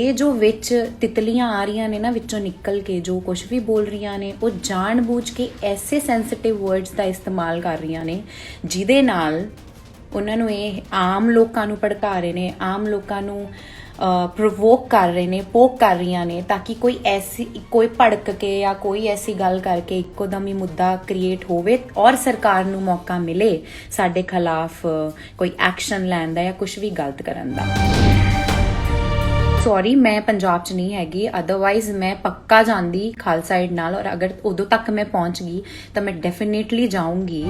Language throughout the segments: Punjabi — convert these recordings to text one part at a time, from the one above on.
ये जो विच तितलियां आ रही ने ना विचों निकल के जो कुछ भी बोल रही ने वो जानबूझ के ऐसे सेंसिटिव वर्ड्स का इस्तेमाल कर रही ने जिहदे नाल उन्हां नूं ये आम लोकां नूं भड़का रहे ने, आम लोकां नूं प्रोवोक कर रहे ने, पोक कर रही ने ताकि कोई भड़क के या कोई ऐसी गल करके इकोदम ही मुद्दा क्रिएट होवे और सरकार नूं मौका मिले साडे खिलाफ कोई एक्शन लैण दा या कुछ भी गलत करन दा। सॉरी मैं पंजाब च नहीं हैगी, अदरवाइज मैं पक्का जांदी खालसा एड नाल, और अगर उदों तक मैं पहुंच गई तो मैं डेफिनेटली जाऊंगी।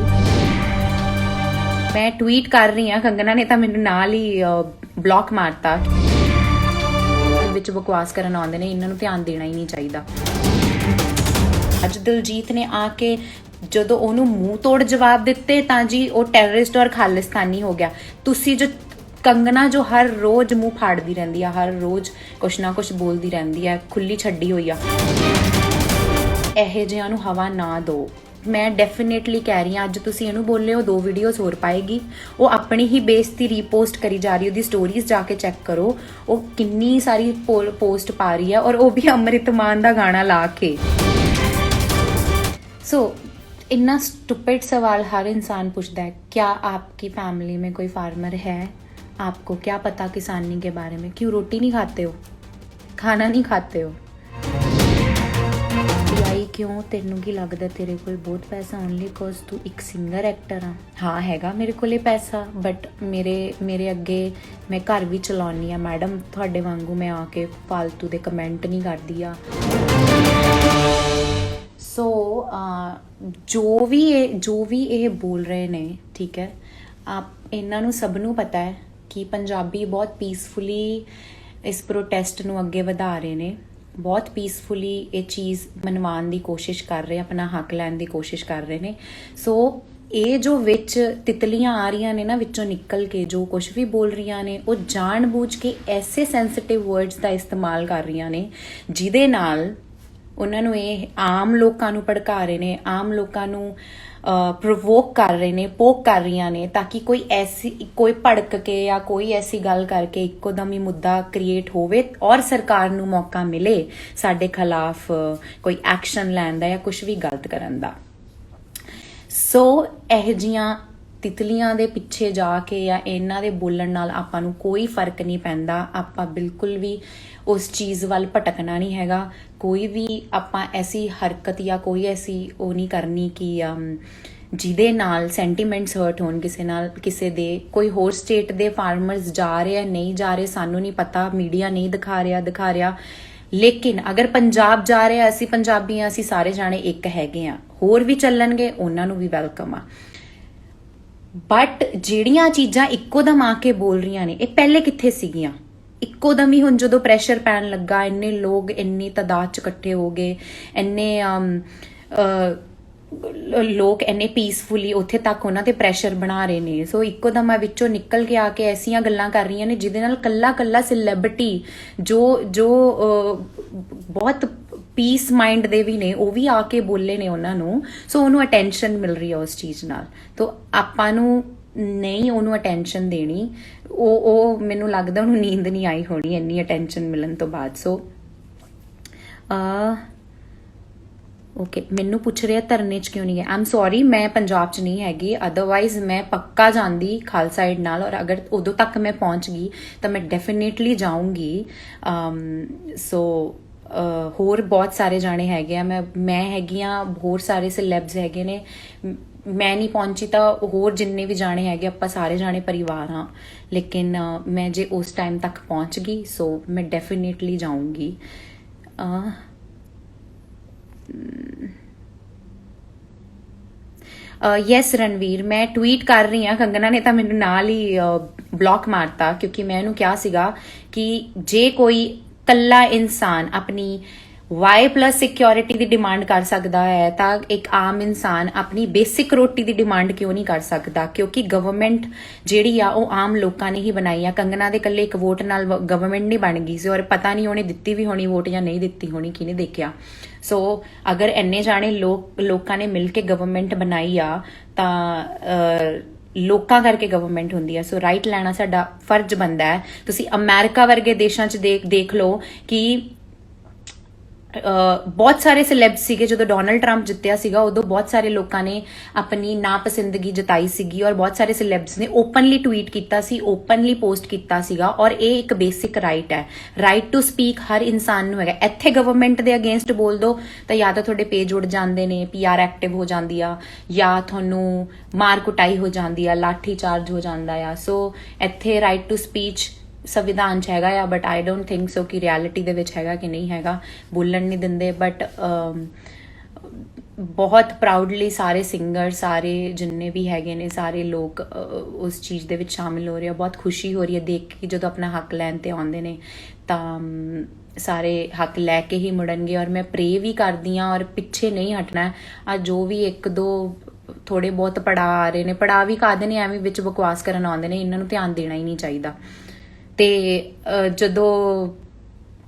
मैं ट्वीट कर रही हाँ, कंगना ने तो मेरे नाल ही ब्लॉक मारता। विच बकवास करन आउंदे ने, इन्हां नूं ध्यान देना ही नहीं चाहिदा। अज दिलजीत ने आके जदों ओनू मूँह तोड़ जवाब दिते तां जी वो टैररिस्ट और खालिस्तानी हो गया। तुसी जो कंगना जो हर रोज मुंह फाड़दी रहंदी है, हर रोज कुछ ना कुछ बोलदी रहंदी है, खुली छड्डी हुई आ, इहे जिहां नूं हवा ना दो। मैं डेफिनेटली कह रही हाँ, अज तुसीं इहनूं बोले हो 2 वीडियोज़ होर पाएगी, वो अपनी ही बेइज्जती रीपोस्ट करी जा रही है। उसदी स्टोरीज जाके चैक करो, वो किन्नी सारी पोस्ट पा रही है, और वो भी अमृत मान दा गाना ला के। सो इन्ना स्टूपिड सवाल हर इंसान पूछता है, क्या आपकी फैमिली में कोई फार्मर है? आपको क्या पता किसानी के बारे में? क्यों रोटी नहीं खाते हो, खाना नहीं खाते हो? आई क्यों? तेनू की लगता तेरे को बहुत पैसा ओनली बिकॉज तू एक सिंगर एक्टर हाँ? हाँ हैगा मेरे को पैसा, बट मेरे अगे मैं घर भी चलानी आ मैडम, थोड़े वांगू मैं आके फालतू दे कमेंट नहीं करदी आ। सो जो भी ये बोल रहे ने, ठीक है, आप इन्हां नूं सब नूं पता है कि पंजाबी बहुत पीसफुली इस प्रोटेस्ट नूं अगे वधा रहे ने, बहुत पीसफुली ये चीज़ मनवाने की कोशिश कर रहे, अपना हक लैण की कोशिश कर रहे ने। सो ये जो विच तितलियां आ रही ने ना विचों निकल के जो कुछ भी बोल रही ने वो जानबूझ के ऐसे सेंसिटिव वर्ड्स का इस्तेमाल कर रही ने जिहदे नाल उन्हां नूं ये आम लोकां नूं भड़का रहे ने, आम लोकां नूं प्रोवोक कर रहे ने, पोक कर रही ने ताकि कोई भड़क के या कोई ऐसी गल करके इकोदम ही मुद्दा क्रिएट होवे और सरकार नूं मौका मिले साडे खिलाफ कोई एक्शन लैण दा या कुछ भी गलत करन दा। सो इह जिहियां तितलियां दे पिछे जाके या इन्हां दे बोलण नाल आपां नूं कोई फर्क नहीं पैंदा। आपां बिल्कुल भी उस चीज़ वाल भटकना नहीं हैगा। कोई भी आपां ऐसी हरकत या कोई ऐसी वो नहीं करनी कि जिहदे नाल सेंटीमेंट्स हर्ट होण किसे दे। कोई होर स्टेट दे फार्मर्स जा रहे नहीं जा रहे सानू नहीं पता, मीडिया नहीं दिखा रहा, लेकिन अगर पंजाब जा रहे असी पंजाबी हाँ, असी सारे जाने एक हैगे आ, होर भी चलणगे, उन्हां नूं भी वैलकम आ। बट जिहड़ियां चीज़ां इक्कोदम आके बोल रही ने, ये पहले कित्थे सीगियां? इक्कोदम ही हुण जदों प्रैशर पैण लगा, इन्ने लोग इन्नी तादाद च इकट्ठे हो गए, इन्ने लोग इन्ने पीसफुली उत्थे तक उन्हां ते प्रैशर बना रहे ने। सो इक्कोदम विचों निकल के आके ऐसियां गल्लां कर रही ने जिहदे नाल कल्ला सैलेब्रिटी जो बहुत पीस माइंड दे भी ने, वो भी आके बोले ने उन्हां नूं। सो उन्होंने अटेंशन मिल रही है उस चीज़ नाल, तो आपां नूं नहीं उन्होंने अटेंशन देनी। वो मैनू लगदा उन्होंने नींद नहीं आई होनी इन्नी अटेंशन मिलन तो बाद। सो ओके मैनू पूछ रहे धरने च क्यों नहीं गए? आई एम सॉरी मैं पंजाब च नहीं हैगी, अदरवाइज मैं पक्का जांदी खालसा एड नाल, और अगर उदों तक मैं पहुंच गई तो मैं डेफिनेटली जाऊंगी। सो होर बहुत सारे जाने हैगे आ, मैं हैगी हाँ, होर सारे सेलेब्स हैगे ने, मैं नहीं पहुंची तो होर जिन्ने भी जाने हैगे आपां सारे जाने परिवार हाँ, लेकिन मैं जे उस टाइम तक पहुंच गई सो मैं डेफिनेटली जाऊंगी। यस रणवीर मैं ट्वीट कर रही हाँ, कंगना ने तो मेरे नाल ही ब्लॉक मारता, क्योंकि मैं उन्होंने क्या सीगा कि जे कोई कल्ला इंसान अपनी Y+ सिक्योरिटी की डिमांड कर सकता है तो एक आम इंसान अपनी बेसिक रोटी की डिमांड क्यों नहीं कर सकता? क्योंकि गवर्नमेंट जिहड़ी आ वो आम लोगों ने ही बनाई आ। कंगना दे कल्ले एक वोट नाल गवर्नमेंट नहीं बन गई सी, और पता नहीं उन्हें दित्ती भी होनी वोट या नहीं दित्ती होनी, किने देखिया। सो अगर इन्ने जाने लोगों ने मिल के गवर्नमेंट बनाई आ तां ਲੋਕਾਂ ਕਰਕੇ ਗਵਰਨਮੈਂਟ ਹੁੰਦੀ ਹੈ। ਸੋ ਰਾਈਟ ਲੈਣਾ ਸਾਡਾ ਫਰਜ਼ ਬਣਦਾ ਹੈ। ਤੁਸੀਂ ਅਮਰੀਕਾ ਵਰਗੇ ਦੇਸ਼ਾਂ 'ਚ ਦੇਖ ਲਓ ਕਿ ਬਹੁਤ ਸਾਰੇ ਸਿਲੈਬਸ ਸੀਗੇ ਜਦੋਂ ਡੋਨਲਡ ਟਰੰਪ ਜਿੱਤਿਆ ਸੀਗਾ, ਉਦੋਂ ਬਹੁਤ ਸਾਰੇ ਲੋਕਾਂ ਨੇ ਆਪਣੀ ਨਾਪਸੰਦਗੀ ਜਤਾਈ ਸੀਗੀ ਔਰ ਬਹੁਤ ਸਾਰੇ ਸਿਲੈਬਸ ਨੇ ਓਪਨਲੀ ਟਵੀਟ ਕੀਤਾ ਸੀ, ਓਪਨਲੀ ਪੋਸਟ ਕੀਤਾ ਸੀਗਾ। ਔਰ ਇਹ ਇੱਕ ਬੇਸਿਕ ਰਾਈਟ ਹੈ, ਰਾਈਟ ਟੂ ਸਪੀਕ ਹਰ ਇਨਸਾਨ ਨੂੰ ਹੈਗਾ। ਇੱਥੇ ਗਵਰਨਮੈਂਟ ਦੇ ਅਗੇਂਸਟ ਬੋਲ ਦੋ ਤਾਂ ਜਾਂ ਤਾਂ ਤੁਹਾਡੇ ਪੇਜ ਉੱਡ ਜਾਂਦੇ ਨੇ, PR ਐਕਟਿਵ ਹੋ ਜਾਂਦੀ ਆ, ਜਾਂ ਤੁਹਾਨੂੰ ਮਾਰ ਕੁਟਾਈ ਹੋ ਜਾਂਦੀ ਆ, ਲਾਠੀ ਚਾਰਜ ਹੋ ਜਾਂਦਾ ਆ। ਸੋ ਇੱਥੇ ਰਾਈਟ ਟੂ ਸਪੀਚ ਸੰਵਿਧਾਨ 'ਚ ਹੈਗਾ ਆ, but I don't think so ਕਿ ਰਿਐਲਿਟੀ ਦੇ ਵਿੱਚ ਹੈਗਾ ਕਿ ਨਹੀਂ ਹੈਗਾ, ਬੋਲਣ ਨਹੀਂ ਦਿੰਦੇ। ਬਟ ਬਹੁਤ ਪ੍ਰਾਊਡਲੀ ਸਾਰੇ ਸਿੰਗਰ, ਸਾਰੇ ਜਿੰਨੇ ਵੀ ਹੈਗੇ ਨੇ, ਸਾਰੇ ਲੋਕ ਉਸ ਚੀਜ਼ ਦੇ ਵਿੱਚ ਸ਼ਾਮਿਲ ਹੋ ਰਹੇ ਆ। ਬਹੁਤ ਖੁਸ਼ੀ ਹੋ ਰਹੀ ਹੈ ਦੇਖ ਕੇ ਜਦੋਂ ਆਪਣਾ ਹੱਕ ਲੈਣ ਤੇ ਆਉਂਦੇ ਨੇ ਤਾਂ ਸਾਰੇ ਹੱਕ ਲੈ ਕੇ ਹੀ ਮੁੜਨਗੇ। ਔਰ ਮੈਂ ਪ੍ਰੇ ਵੀ ਕਰਦੀ ਹਾਂ ਔਰ ਪਿੱਛੇ ਨਹੀਂ ਹਟਣਾ। ਆ ਜੋ ਵੀ ਇੱਕ ਦੋ ਥੋੜੇ ਬਹੁਤ ਪੜਾਅ ਆ ਰਹੇ ਨੇ, ਪੜਾਅ ਵੀ ਕਾਹਦੇ ਨੇ, ਐਵੇਂ ਵਿੱਚ ਬਕਵਾਸ ਕਰਨ ਆਉਂਦੇ ਨੇ, ਇਹਨਾਂ ਨੂੰ ਧਿਆਨ ਦੇਣਾ ਹੀ ਨਹੀਂ ਚਾਹੀਦਾ। ਤੇ ਜਦੋਂ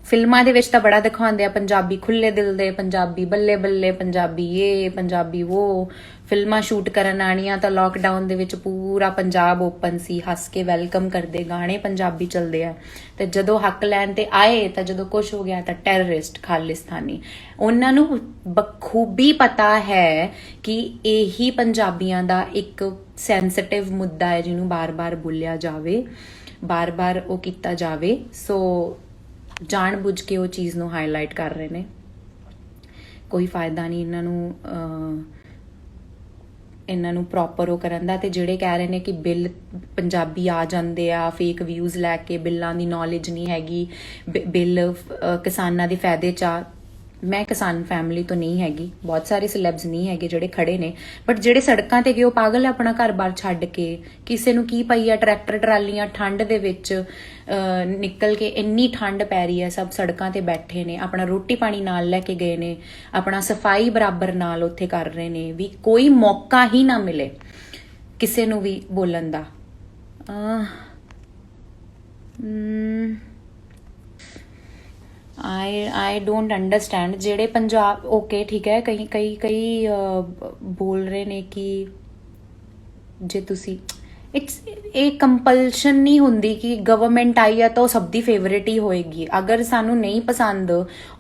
ਫਿਲਮਾਂ ਦੇ ਵਿੱਚ ਤਾਂ ਬੜਾ ਦਿਖਾਉਂਦੇ ਆ ਪੰਜਾਬੀ ਖੁੱਲੇ ਦਿਲ ਦੇ, ਪੰਜਾਬੀ ਬੱਲੇ ਬੱਲੇ, ਪੰਜਾਬੀ ਇਹ, ਪੰਜਾਬੀ ਉਹ। ਫਿਲਮਾਂ ਸ਼ੂਟ ਕਰਨ ਆਣੀਆਂ ਤਾਂ ਲੋਕਡਾਊਨ ਦੇ ਵਿੱਚ ਪੂਰਾ ਪੰਜਾਬ ਓਪਨ ਸੀ, ਹੱਸ ਕੇ ਵੈਲਕਮ ਕਰਦੇ, ਗਾਣੇ ਪੰਜਾਬੀ ਚੱਲਦੇ ਆ। ਤੇ ਜਦੋਂ ਹੱਕ ਲੈਣ ਤੇ ਆਏ ਤਾਂ ਜਦੋਂ ਕੁਛ ਹੋ ਗਿਆ ਤਾਂ ਟੈਰਰਿਸਟ, ਖਾਲਿਸਤਾਨੀ। ਉਹਨਾਂ ਨੂੰ ਬਖੂਬੀ ਪਤਾ ਹੈ ਕਿ ਇਹੀ ਪੰਜਾਬੀਆਂ ਦਾ ਇੱਕ ਸੈਂਸਿਟਿਵ ਮੁੱਦਾ ਹੈ ਜਿਹਨੂੰ ਬਾਰ-ਬਾਰ ਬੋਲਿਆ ਜਾਵੇ, ਬਾਰ-ਬਾਰ ਉਹ ਕੀਤਾ ਜਾਵੇ। ਸੋ ਜਾਣ ਬੁੱਝ ਕੇ ਉਹ ਚੀਜ਼ ਨੂੰ ਹਾਈਲਾਈਟ ਕਰ ਰਹੇ ਨੇ। ਕੋਈ ਫਾਇਦਾ ਨਹੀਂ ਇਹਨਾਂ ਨੂੰ ਪ੍ਰੋਪਰ ਉਹ ਕਰਨ ਦਾ। ਤੇ ਜਿਹੜੇ ਕਹਿ ਰਹੇ ਨੇ ਕਿ ਬਿੱਲ ਪੰਜਾਬੀ ਆ ਜਾਂਦੇ ਆ ਫੇਕ ਵਿਊਜ਼ ਲੈ ਕੇ, ਬਿੱਲਾਂ ਦੀ ਨੌਲੇਜ ਨਹੀਂ ਹੈਗੀ, ਬਿੱਲ ਕਿਸਾਨਾਂ ਦੇ ਫਾਇਦੇ 'ਚ ਆ। ਮੈਂ ਕਿਸਾਨ ਫੈਮਿਲੀ ਤੋਂ ਨਹੀਂ ਹੈਗੀ, ਬਹੁਤ ਸਾਰੇ ਸਿਲੈਬਸ ਨਹੀਂ ਹੈਗੇ ਜਿਹੜੇ ਖੜੇ ਨੇ, ਬਟ ਜਿਹੜੇ ਸੜਕਾਂ ਤੇ ਗਏ ਉਹ ਪਾਗਲ ਹੈ ਆਪਣਾ ਘਰ-ਬਾਰ ਛੱਡ ਕੇ। ਕਿਸੇ ਨੂੰ ਕੀ ਪਈ ਆ, ਟਰੈਕਟਰ ਟਰਾਲੀਆਂ ਠੰਡ ਦੇ ਵਿੱਚ ਨਿਕਲ ਕੇ, ਇੰਨੀ ਠੰਡ ਪੈ ਰਹੀ ਹੈ, ਸਭ ਸੜਕਾਂ ਤੇ ਬੈਠੇ ਨੇ, ਆਪਣਾ ਰੋਟੀ ਪਾਣੀ ਨਾਲ ਲੈ ਕੇ ਗਏ ਨੇ, ਆਪਣਾ ਸਫਾਈ ਬਰਾਬਰ ਨਾਲ ਉੱਥੇ ਕਰ ਰਹੇ ਨੇ, ਵੀ ਕੋਈ ਮੌਕਾ ਹੀ ਨਾ ਮਿਲੇ ਕਿਸੇ ਨੂੰ ਵੀ ਬੋਲਣ ਦਾ। I don't understand. ਜਿਹੜੇ ਪੰਜਾਬ ਓਕੇ ਠੀਕ ਹੈ, ਕਈ ਬੋਲ ਰਹੇ ਨੇ ਕਿ ਜੇ ਤੁਸੀਂ ਇਹ ਕੰਪਲਸ਼ਨ ਨਹੀਂ ਹੁੰਦੀ ਕਿ ਗਵਰਨਮੈਂਟ ਆਈ ਆ ਤਾਂ ਉਹ ਸਭ ਦੀ ਫੇਵਰੇਟ ਹੀ ਹੋਏਗੀ। ਅਗਰ ਸਾਨੂੰ ਨਹੀਂ ਪਸੰਦ,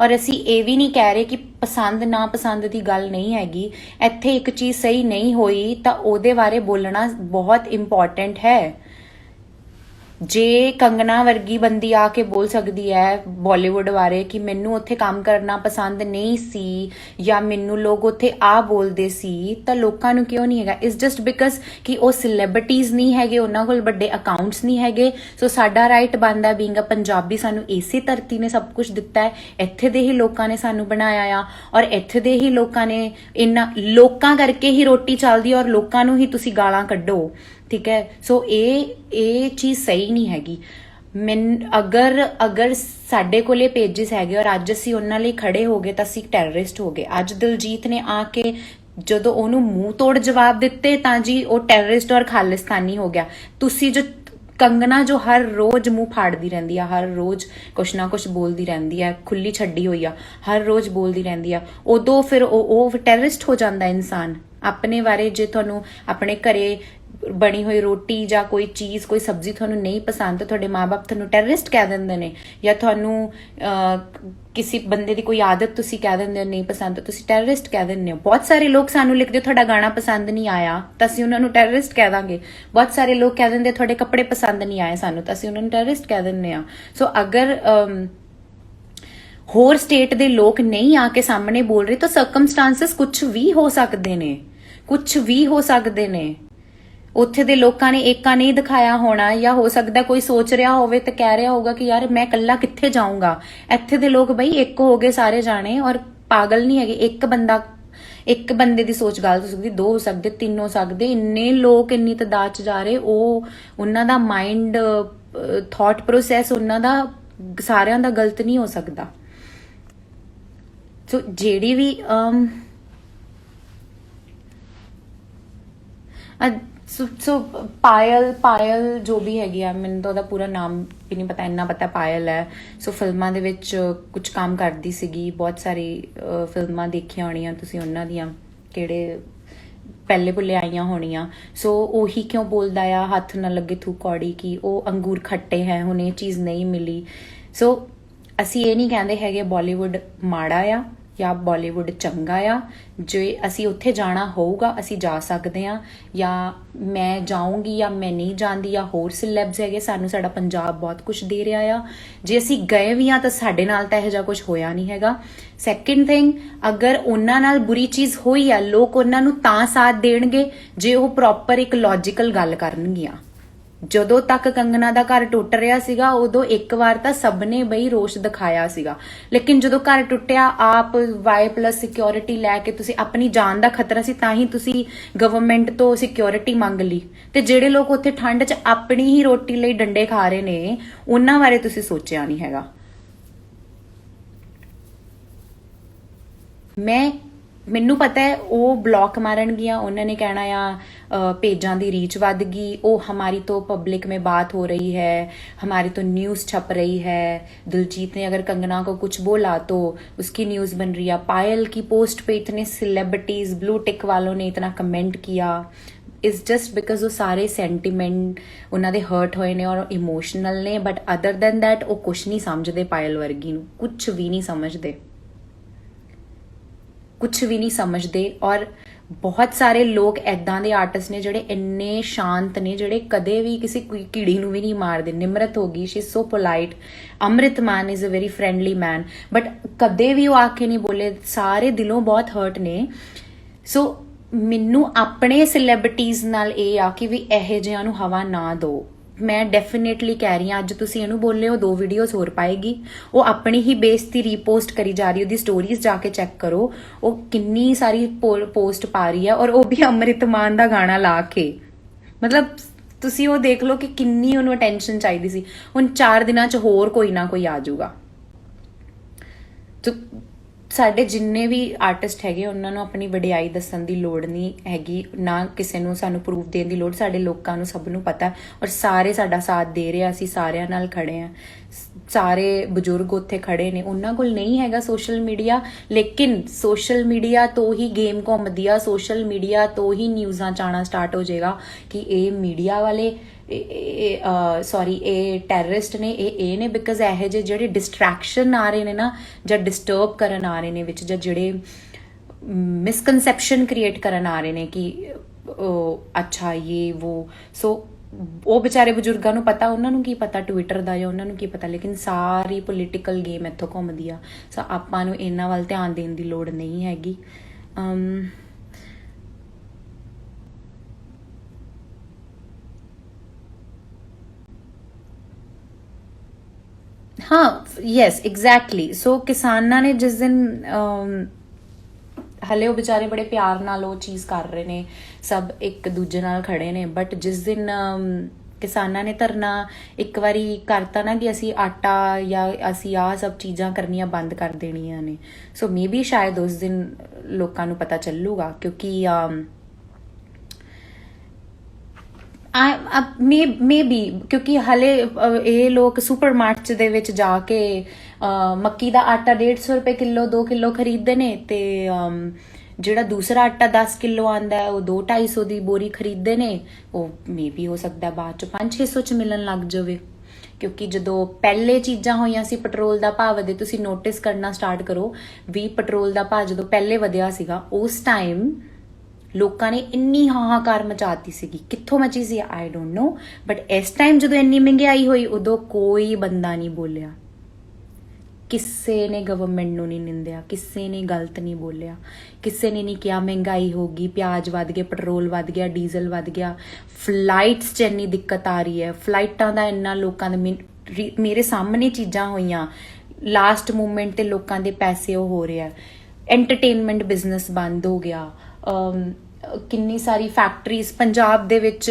ਔਰ ਅਸੀਂ ਇਹ ਵੀ ਨਹੀਂ ਕਹਿ ਰਹੇ ਕਿ ਪਸੰਦ ਨਾ ਪਸੰਦ ਦੀ ਗੱਲ ਨਹੀਂ ਹੈਗੀ, ਇੱਥੇ ਇੱਕ ਚੀਜ਼ ਸਹੀ ਨਹੀਂ ਹੋਈ ਤਾਂ ਉਹਦੇ ਬਾਰੇ ਬੋਲਣਾ ਬਹੁਤ ਇੰਪੋਰਟੈਂਟ ਹੈ। ਜੇ ਕੰਗਨਾ ਵਰਗੀ ਬੰਦੀ ਆ ਕੇ ਬੋਲ ਸਕਦੀ ਹੈ ਬਾਲੀਵੁੱਡ ਬਾਰੇ ਕਿ ਮੈਨੂੰ ਉੱਥੇ ਕੰਮ ਕਰਨਾ ਪਸੰਦ ਨਹੀਂ ਸੀ ਜਾਂ ਮੈਨੂੰ ਲੋਕ ਉੱਥੇ ਆ ਬੋਲਦੇ ਸੀ, ਤਾਂ ਲੋਕਾਂ ਨੂੰ ਕਿਉਂ ਨਹੀਂ ਹੈਗਾ? ਇਟਸ ਜਸਟ ਬਿਕਾਜ਼ ਕਿ ਉਹ ਸੈਲੀਬ੍ਰਿਟੀਜ਼ ਨਹੀਂ ਹੈਗੇ, ਉਹਨਾਂ ਕੋਲ ਵੱਡੇ ਅਕਾਊਂਟਸ ਨਹੀਂ ਹੈਗੇ। ਸੋ ਸਾਡਾ ਰਾਈਟ ਬਣਦਾ ਬੀਇੰਗ ਅ ਪੰਜਾਬੀ, ਸਾਨੂੰ ਇਸੇ ਧਰਤੀ ਨੇ ਸਭ ਕੁਝ ਦਿੱਤਾ ਹੈ, ਇੱਥੇ ਦੇ ਹੀ ਲੋਕਾਂ ਨੇ ਸਾਨੂੰ ਬਣਾਇਆ ਆ, ਔਰ ਇੱਥੇ ਦੇ ਹੀ ਲੋਕਾਂ ਨੇ, ਇਹਨਾਂ ਲੋਕਾਂ ਕਰਕੇ ਹੀ ਰੋਟੀ ਚੱਲਦੀ, ਔਰ ਲੋਕਾਂ ਨੂੰ ਹੀ ਤੁਸੀਂ ਗਾਲਾਂ ਕੱਢੋ, ਠੀਕ ਹੈ? ਸੋ ਇਹ ਚੀਜ਼ ਸਹੀ ਨਹੀਂ ਹੈਗੀ। ਅਗਰ ਸਾਡੇ ਕੋਲੇ ਪੇजेस ਹੈਗੇ ਔਰ ਅੱਜ ਅਸੀਂ ਉਹਨਾਂ ਲਈ ਖੜੇ ਹੋ ਗਏ ਤਾਂ ਅਸੀਂ ਟੈਰਰਿਸਟ ਹੋ ਗਏ। ਅੱਜ ਦਿਲਜੀਤ ਨੇ ਆ ਕੇ ਜਦੋਂ ਉਹਨੂੰ ਮੂੰਹ ਤੋੜ ਜਵਾਬ ਦਿੱਤੇ ਤਾਂ ਜੀ ਉਹ ਟੈਰਰਿਸਟ ਔਰ ਖਾਲਿਸਤਾਨੀ ਹੋ ਗਿਆ। ਤੁਸੀਂ ਜੋ ਕੰਗਨਾ ਜੋ ਹਰ ਰੋਜ਼ ਮੂੰਹ ਫਾੜਦੀ ਰਹਿੰਦੀ ਆ, ਹਰ ਰੋਜ਼ ਕੁਛ ਨਾ ਕੁਛ ਬੋਲਦੀ ਰਹਿੰਦੀ ਆ, ਖੁੱਲੀ ਛੱਡੀ ਹੋਈ ਆ, ਹਰ ਰੋਜ਼ ਬੋਲਦੀ ਰਹਿੰਦੀ ਆ, ਉਦੋਂ ਫਿਰ ਉਹ ਟੈਰਰਿਸਟ ਹੋ ਜਾਂਦਾ ਇਨਸਾਨ। ਆਪਣੇ ਬਾਰੇ ਜੇ ਤੁਹਾਨੂੰ ਆਪਣੇ ਘਰੇ ਬਣੀ ਹੋਈ ਰੋਟੀ ਜਾਂ ਕੋਈ ਚੀਜ਼, ਕੋਈ ਸਬਜ਼ੀ ਤੁਹਾਨੂੰ ਨਹੀਂ ਪਸੰਦ, ਤੁਹਾਡੇ ਮਾਂ-ਬਾਪ ਤੁਹਾਨੂੰ ਟੈਰਰਿਸਟ ਕਹਿ ਦਿੰਦੇ ਨੇ, ਜਾਂ ਤੁਹਾਨੂੰ ਕਿਸੇ ਬੰਦੇ ਦੀ ਕੋਈ ਆਦਤ ਤੁਸੀਂ ਕਹਿ ਦਿੰਦੇ ਹੋ ਨਹੀਂ ਪਸੰਦ, ਤੁਸੀਂ ਟੈਰਰਿਸਟ ਕਹਿ ਦਿੰਦੇ ਹੋ। ਬਹੁਤ ਸਾਰੇ ਲੋਕ ਸਾਨੂੰ ਲਿਖਦੇ ਤੁਹਾਡਾ ਗਾਣਾ ਪਸੰਦ ਨਹੀਂ ਆਇਆ ਤਾਂ ਅਸੀਂ ਉਹਨਾਂ ਨੂੰ ਟੈਰਰਿਸਟ ਕਹਿ ਦਾਂਗੇ। ਬਹੁਤ ਸਾਰੇ ਲੋਕ ਕਹਿ ਦਿੰਦੇ ਤੁਹਾਡੇ ਕੱਪੜੇ ਪਸੰਦ ਨਹੀਂ ਆਏ ਸਾਨੂੰ, ਤਾਂ ਅਸੀਂ ਉਹਨਾਂ ਨੂੰ ਟੈਰਰਿਸਟ ਕਹਿ ਦਿੰਦੇ ਆ। ਸੋ ਅਗਰ ਹੋਰ ਸਟੇਟ ਦੇ ਲੋਕ ਨਹੀਂ ਆ ਕੇ ਸਾਹਮਣੇ ਬੋਲ ਰਹੇ ਤਾਂ ਸਰਕਮਸਟੈਂਸਸ ਕੁਝ ਵੀ ਹੋ ਸਕਦੇ ਨੇ, ਕੁਝ ਵੀ ਹੋ ਸਕਦੇ ਨੇ। ਉੱਥੇ ਦੇ ਲੋਕਾਂ ਨੇ ਏਕਾ ਨਹੀਂ ਦਿਖਾਇਆ ਹੋਣਾ, ਜਾਂ ਹੋ ਸਕਦਾ ਕੋਈ ਸੋਚ ਰਿਹਾ ਹੋਵੇ ਤੇ ਕਹਿ ਰਿਹਾ ਹੋਊਗਾ ਕਿ ਯਾਰ ਮੈਂ ਇਕੱਲਾ ਕਿੱਥੇ ਜਾਊਂਗਾ। ਇੱਥੇ ਦੇ ਲੋਕ ਬਈ ਇੱਕ ਹੋ ਗਏ ਸਾਰੇ ਜਾਣੇ, ਔਰ ਪਾਗਲ ਨਹੀਂ ਹੈਗੇ। ਇੱਕ ਬੰਦੇ ਦੀ ਸੋਚ ਗਲਤ ਹੋ ਸਕਦੀ, ਦੋ ਹੋ ਸਕਦੇ, ਤਿੰਨ ਹੋ ਸਕਦੇ, ਇੰਨੇ ਲੋਕ ਇੰਨੀ ਤਾਦਾਦ 'ਚ ਜਾ ਰਹੇ, ਉਹਨਾਂ ਦਾ ਮਾਈਂਡ ਥਾਟ ਪ੍ਰੋਸੈਸ ਉਹਨਾਂ ਦਾ ਸਾਰਿਆਂ ਦਾ ਗਲਤ ਨਹੀਂ ਹੋ ਸਕਦਾ। ਸੋ ਜਿਹੜੀ ਵੀ ਸੋ ਪਾਇਲ ਜੋ ਵੀ ਹੈਗੀ ਆ, ਮੈਨੂੰ ਤਾਂ ਉਹਦਾ ਪੂਰਾ ਨਾਮ ਵੀ ਨਹੀਂ ਪਤਾ, ਇੰਨਾ ਪਤਾ ਪਾਇਲ ਹੈ। ਸੋ ਫਿਲਮਾਂ ਦੇ ਵਿੱਚ ਕੁਝ ਕੰਮ ਕਰਦੀ ਸੀਗੀ, ਬਹੁਤ ਸਾਰੀ ਫਿਲਮਾਂ ਦੇਖੀਆਂ ਹੋਣੀਆਂ ਤੁਸੀਂ ਉਹਨਾਂ ਦੀਆਂ, ਕਿਹੜੇ ਪਹਿਲੇ ਭੁੱਲੇ ਆਈਆਂ ਹੋਣੀਆਂ। ਸੋ ਉਹੀ ਕਿਉਂ ਬੋਲਦਾ ਆ ਹੱਥ ਨਾ ਲੱਗੇ ਥੂ ਕੌੜੀ, ਕਿ ਉਹ ਅੰਗੂਰ ਖੱਟੇ ਹੈ, ਹੁਣ ਇਹ ਚੀਜ਼ ਨਹੀਂ ਮਿਲੀ। ਸੋ ਅਸੀਂ ਇਹ ਨਹੀਂ ਕਹਿੰਦੇ ਹੈਗੇ ਬਾਲੀਵੁੱਡ ਮਾੜਾ ਆ ਜਾਂ ਬਾਲੀਵੁੱਡ ਚੰਗਾ ਆ। ਜੇ ਅਸੀਂ ਉੱਥੇ ਜਾਣਾ ਹੋਊਗਾ ਅਸੀਂ ਜਾ ਸਕਦੇ ਹਾਂ, ਜਾਂ ਮੈਂ ਜਾਊਂਗੀ ਜਾਂ ਮੈਂ ਨਹੀਂ ਜਾਂਦੀ, ਜਾਂ ਹੋਰ ਸਿਲੈਬਸ ਹੈਗੇ, ਸਾਨੂੰ ਸਾਡਾ ਪੰਜਾਬ ਬਹੁਤ ਕੁਝ ਦੇ ਰਿਹਾ ਆ। ਜੇ ਅਸੀਂ ਗਏ ਵੀ ਹਾਂ ਤਾਂ ਸਾਡੇ ਨਾਲ ਤਾਂ ਇਹੋ ਜਿਹਾ ਕੁਝ ਹੋਇਆ ਨਹੀਂ ਹੈਗਾ। ਸੈਕਿੰਡ ਥਿੰਗ, ਅਗਰ ਉਹਨਾਂ ਨਾਲ ਬੁਰੀ ਚੀਜ਼ ਹੋਈ ਆ, ਲੋਕ ਉਹਨਾਂ ਨੂੰ ਤਾਂ ਸਾਥ ਦੇਣਗੇ ਜੇ ਉਹ ਪ੍ਰੋਪਰ ਇੱਕ ਲੌਜੀਕਲ ਗੱਲ ਕਰਨਗੀਆਂ। ਜਦੋਂ ਤੱਕ ਕੰਗਨਾ ਦਾ ਘਰ ਟੁੱਟ ਰਿਹਾ ਸੀਗਾ ਉਦੋਂ ਇੱਕ ਵਾਰ ਤਾਂ ਸਭ ਨੇ ਬਈ ਰੋਸ਼ ਦਿਖਾਇਆ ਸੀਗਾ, ਲੇਕਿਨ ਜਦੋਂ ਘਰ ਟੁੱਟਿਆ ਆਪ Y+ ਸਿਕਿਉਰਿਟੀ ਲੈ ਕੇ, ਤੁਸੀਂ ਆਪਣੀ ਜਾਨ ਦਾ ਖਤਰਾ ਸੀ ਤਾਂ ਹੀ ਤੁਸੀਂ ਗਵਰਨਮੈਂਟ ਤੋਂ ਸਿਕਿਉਰਿਟੀ ਮੰਗ ਲਈ। ਤੇ ਜਿਹੜੇ ਲੋਕ ਉੱਥੇ ਠੰਡ 'ਚ ਆਪਣੀ ਹੀ ਰੋਟੀ ਲਈ ਡੰਡੇ ਖਾ ਰਹੇ ਨੇ ਉਹਨਾਂ ਬਾਰੇ ਤੁਸੀਂ ਸੋਚਿਆ ਨਹੀਂ ਹੈਗਾ। ਮੈਨੂੰ ਪਤਾ ਹੈ ਉਹ ਬਲੌਕ ਮਾਰਨਗੀਆਂ, ਉਹਨਾਂ ਨੇ ਕਹਿਣਾ ਆ पेजां दी रीच बढ़ गई, ओ हमारी तो पब्लिक में बात हो रही है, हमारी तो न्यूज़ छप रही है। दिलजीत ने अगर कंगना को कुछ बोला तो उसकी न्यूज़ बन रही है। पायल की पोस्ट पे इतने सेलिब्रिटीज़ ब्लू टिक वालों ने इतना कमेंट किया, इज़ जस्ट बिकॉज वो सारे सेंटीमेंट उन्होंने हर्ट होए ने और इमोशनल ने। बट अदर दैन दैट वो कुछ नहीं समझते, पायल वर्गी नूं कुछ भी नहीं समझते, कुछ भी नहीं समझते। और बहुत सारे लोग इदां दे आर्टिस्ट ने जिहड़े इन्ने शांत ने, जिहड़े कदे भी किसी कीड़ी नूं भी नहीं मारदे। निमरत होगी, शी इज़ सो पोलाइट। अमृत मान is a very friendly man, but कदे भी वो आके नहीं बोले, सारे दिलों बहुत हर्ट ने। सो मैनू अपने सैलेब्रिटीज़ नाल ये आ कि भी इहो जिहियां नूं हवा ना दो। मैं डेफिनेटली कह रही हाँ, अज तुसी इहनूं बोले हो 2 वीडियोज़ होर पाएगी, वो अपनी ही बेइज्जती रीपोस्ट करी जा रही, उसदी स्टोरीज जाके चेक करो, वो किन्नी सारी पोस्ट पा रही है, और वो भी अमृत मान दा गाना ला के। मतलब तुसी वो देख लो कि किन्नी उन्होंने अटेंशन चाहिए सी। हुण 4 दिनां च होर कोई ना कोई आ जाऊगा। तो ਸਾਡੇ ਜਿੰਨੇ ਵੀ ਆਰਟਿਸਟ ਹੈਗੇ ਉਹਨਾਂ ਨੂੰ ਆਪਣੀ ਵਡਿਆਈ ਦੱਸਣ ਦੀ ਲੋੜ ਨਹੀਂ ਹੈਗੀ, ਨਾ ਕਿਸੇ ਨੂੰ ਸਾਨੂੰ ਪ੍ਰੂਫ ਦੇਣ ਦੀ ਲੋੜ। ਸਾਡੇ ਲੋਕਾਂ ਨੂੰ ਸਭ ਨੂੰ ਪਤਾ, ਔਰ ਸਾਰੇ ਸਾਡਾ ਸਾਥ ਦੇ ਰਹੇ ਆ, ਅਸੀਂ ਸਾਰਿਆਂ ਨਾਲ ਖੜੇ ਆ। ਸਾਰੇ ਬਜ਼ੁਰਗ ਉੱਥੇ ਖੜੇ ਨੇ, ਉਹਨਾਂ ਕੋਲ ਨਹੀਂ ਹੈਗਾ ਸੋਸ਼ਲ ਮੀਡੀਆ, ਲੇਕਿਨ ਸੋਸ਼ਲ ਮੀਡੀਆ ਤੋਂ ਹੀ ਗੇਮ ਘੁੰਮਦੀ ਆ, ਸੋਸ਼ਲ ਮੀਡੀਆ ਤੋਂ ਹੀ ਨਿਊਜ਼ਾਂ 'ਚ ਆਉਣਾ ਸਟਾਰਟ ਹੋ ਜਾਏਗਾ ਕਿ ਇਹ ਮੀਡੀਆ ਵਾਲੇ ਸੌਰੀ ਇਹ ਟੈਰਰਿਸਟ ਨੇ, ਇਹ ਨੇ। ਬਿਕਾਜ਼ ਇਹੋ ਜਿਹੇ ਜਿਹੜੇ ਡਿਸਟਰੈਕਸ਼ਨ ਆ ਰਹੇ ਨੇ ਨਾ, ਜਾਂ ਡਿਸਟਰਬ ਕਰਨ ਆ ਰਹੇ ਨੇ ਵਿੱਚ, ਜਾਂ ਜਿਹੜੇ ਮਿਸਕਨਸੈਪਸ਼ਨ ਕ੍ਰੀਏਟ ਕਰਨ ਆ ਰਹੇ ਨੇ ਕਿ ਅੱਛਾ ਇਹ वो। ਸੋ ਉਹ ਵਿਚਾਰੇ ਬਜ਼ੁਰਗਾਂ ਨੂੰ ਪਤਾ, ਉਹਨਾਂ ਨੂੰ ਕੀ ਪਤਾ ਟਵਿੱਟਰ ਦਾ, ਜਾਂ ਉਹਨਾਂ ਨੂੰ ਕੀ ਪਤਾ, ਲੇਕਿਨ ਸਾਰੀ ਪੋਲੀਟੀਕਲ ਗੇਮ ਇੱਥੋਂ ਘੁੰਮਦੀ ਆ। ਸੋ ਆਪਾਂ ਨੂੰ ਇਹਨਾਂ ਵੱਲ ਧਿਆਨ ਦੇਣ ਦੀ ਲੋੜ ਨਹੀਂ ਹੈਗੀ। हाँ, यस एग्जैक्टली। सो किसानां ने जिस दिन हले वो बेचारे बड़े प्यार नाल वो चीज़ कर रहे ने, सब एक दूजे नाल खड़े ने, बट जिस दिन किसानां ने धरना एक बारी करता ना कि असी आटा या असी आ सब चीज़ां करनियां बंद कर देनियां ने, सो मे बी शायद उस दिन लोकां नूं पता चलूगा। क्योंकि मे बी क्योंकि हले ये लोग सुपरमार्केट दे विच जाके मक्की दा आटा 150 रुपए किलो 2 किलो खरीदते ने, ते ਜਿਹੜਾ दूसरा आटा 10 किलो आंदा है वो 200-250 ਦੀ बोरी खरीदते ने। वो मे बी हो सकता है बाद 500-600 ਚ ਮਿਲਣ ਲੱਗ ਜਾਵੇ। ਕਿਉਂਕਿ ਜਦੋਂ ਪਹਿਲੇ ਚੀਜ਼ਾਂ ਹੋਈਆਂ ਸੀ ਪੈਟਰੋਲ ਦਾ ਭਾਅ ਵਧੇ, ਤੁਸੀਂ ਨੋਟਿਸ ਕਰਨਾ ਸਟਾਰਟ ਕਰੋ ਵੀ ਪੈਟਰੋਲ ਦਾ ਭਾਅ ਜਦੋਂ ਪਹਿਲੇ ਵਧਿਆ ਸੀਗਾ ਉਸ ਟਾਈਮ ਲੋਕਾਂ ਨੇ ਇੰਨੀ ਹਾਹਾਕਾਰ ਮਚਾਤੀ ਸੀਗੀ। ਕਿੱਥੋਂ ਮਚੀ ਸੀ ਆਈ ਡੋਂਟ ਨੋ, ਬਟ ਇਸ ਟਾਈਮ ਜਦੋਂ ਇੰਨੀ ਮਹਿੰਗਾਈ ਹੋਈ ਉਦੋਂ ਕੋਈ ਬੰਦਾ ਨਹੀਂ ਬੋਲਿਆ, ਕਿਸੇ ਨੇ ਗਵਰਨਮੈਂਟ ਨੂੰ ਨਹੀਂ ਨਿੰਦਿਆ, ਕਿਸੇ ਨੇ ਗਲਤ ਨਹੀਂ ਬੋਲਿਆ, ਕਿਸੇ ਨੇ ਨਹੀਂ ਕਿਹਾ ਮਹਿੰਗਾਈ ਹੋ ਗਈ, ਪਿਆਜ਼ ਵੱਧ ਗਏ, ਪੈਟਰੋਲ ਵੱਧ ਗਿਆ, ਡੀਜ਼ਲ ਵੱਧ ਗਿਆ, ਫਲਾਈਟਸ 'ਚ ਇੰਨੀ ਦਿੱਕਤ ਆ ਰਹੀ ਹੈ, ਫਲਾਈਟਾਂ ਦਾ ਇੰਨਾ ਲੋਕਾਂ ਦੇ ਮੇਰੇ ਸਾਹਮਣੇ ਚੀਜ਼ਾਂ ਹੋਈਆਂ, ਲਾਸਟ ਮੂਮੈਂਟ ਤੇ ਲੋਕਾਂ ਦੇ ਪੈਸੇ ਉਹ ਹੋ ਰਿਹਾ, ਐਂਟਰਟੇਨਮੈਂਟ ਬਿਜ਼ਨਸ ਬੰਦ ਹੋ ਗਿਆ, ਕਿੰਨੀ ਸਾਰੀ ਫੈਕਟਰੀਜ਼ ਪੰਜਾਬ ਦੇ ਵਿੱਚ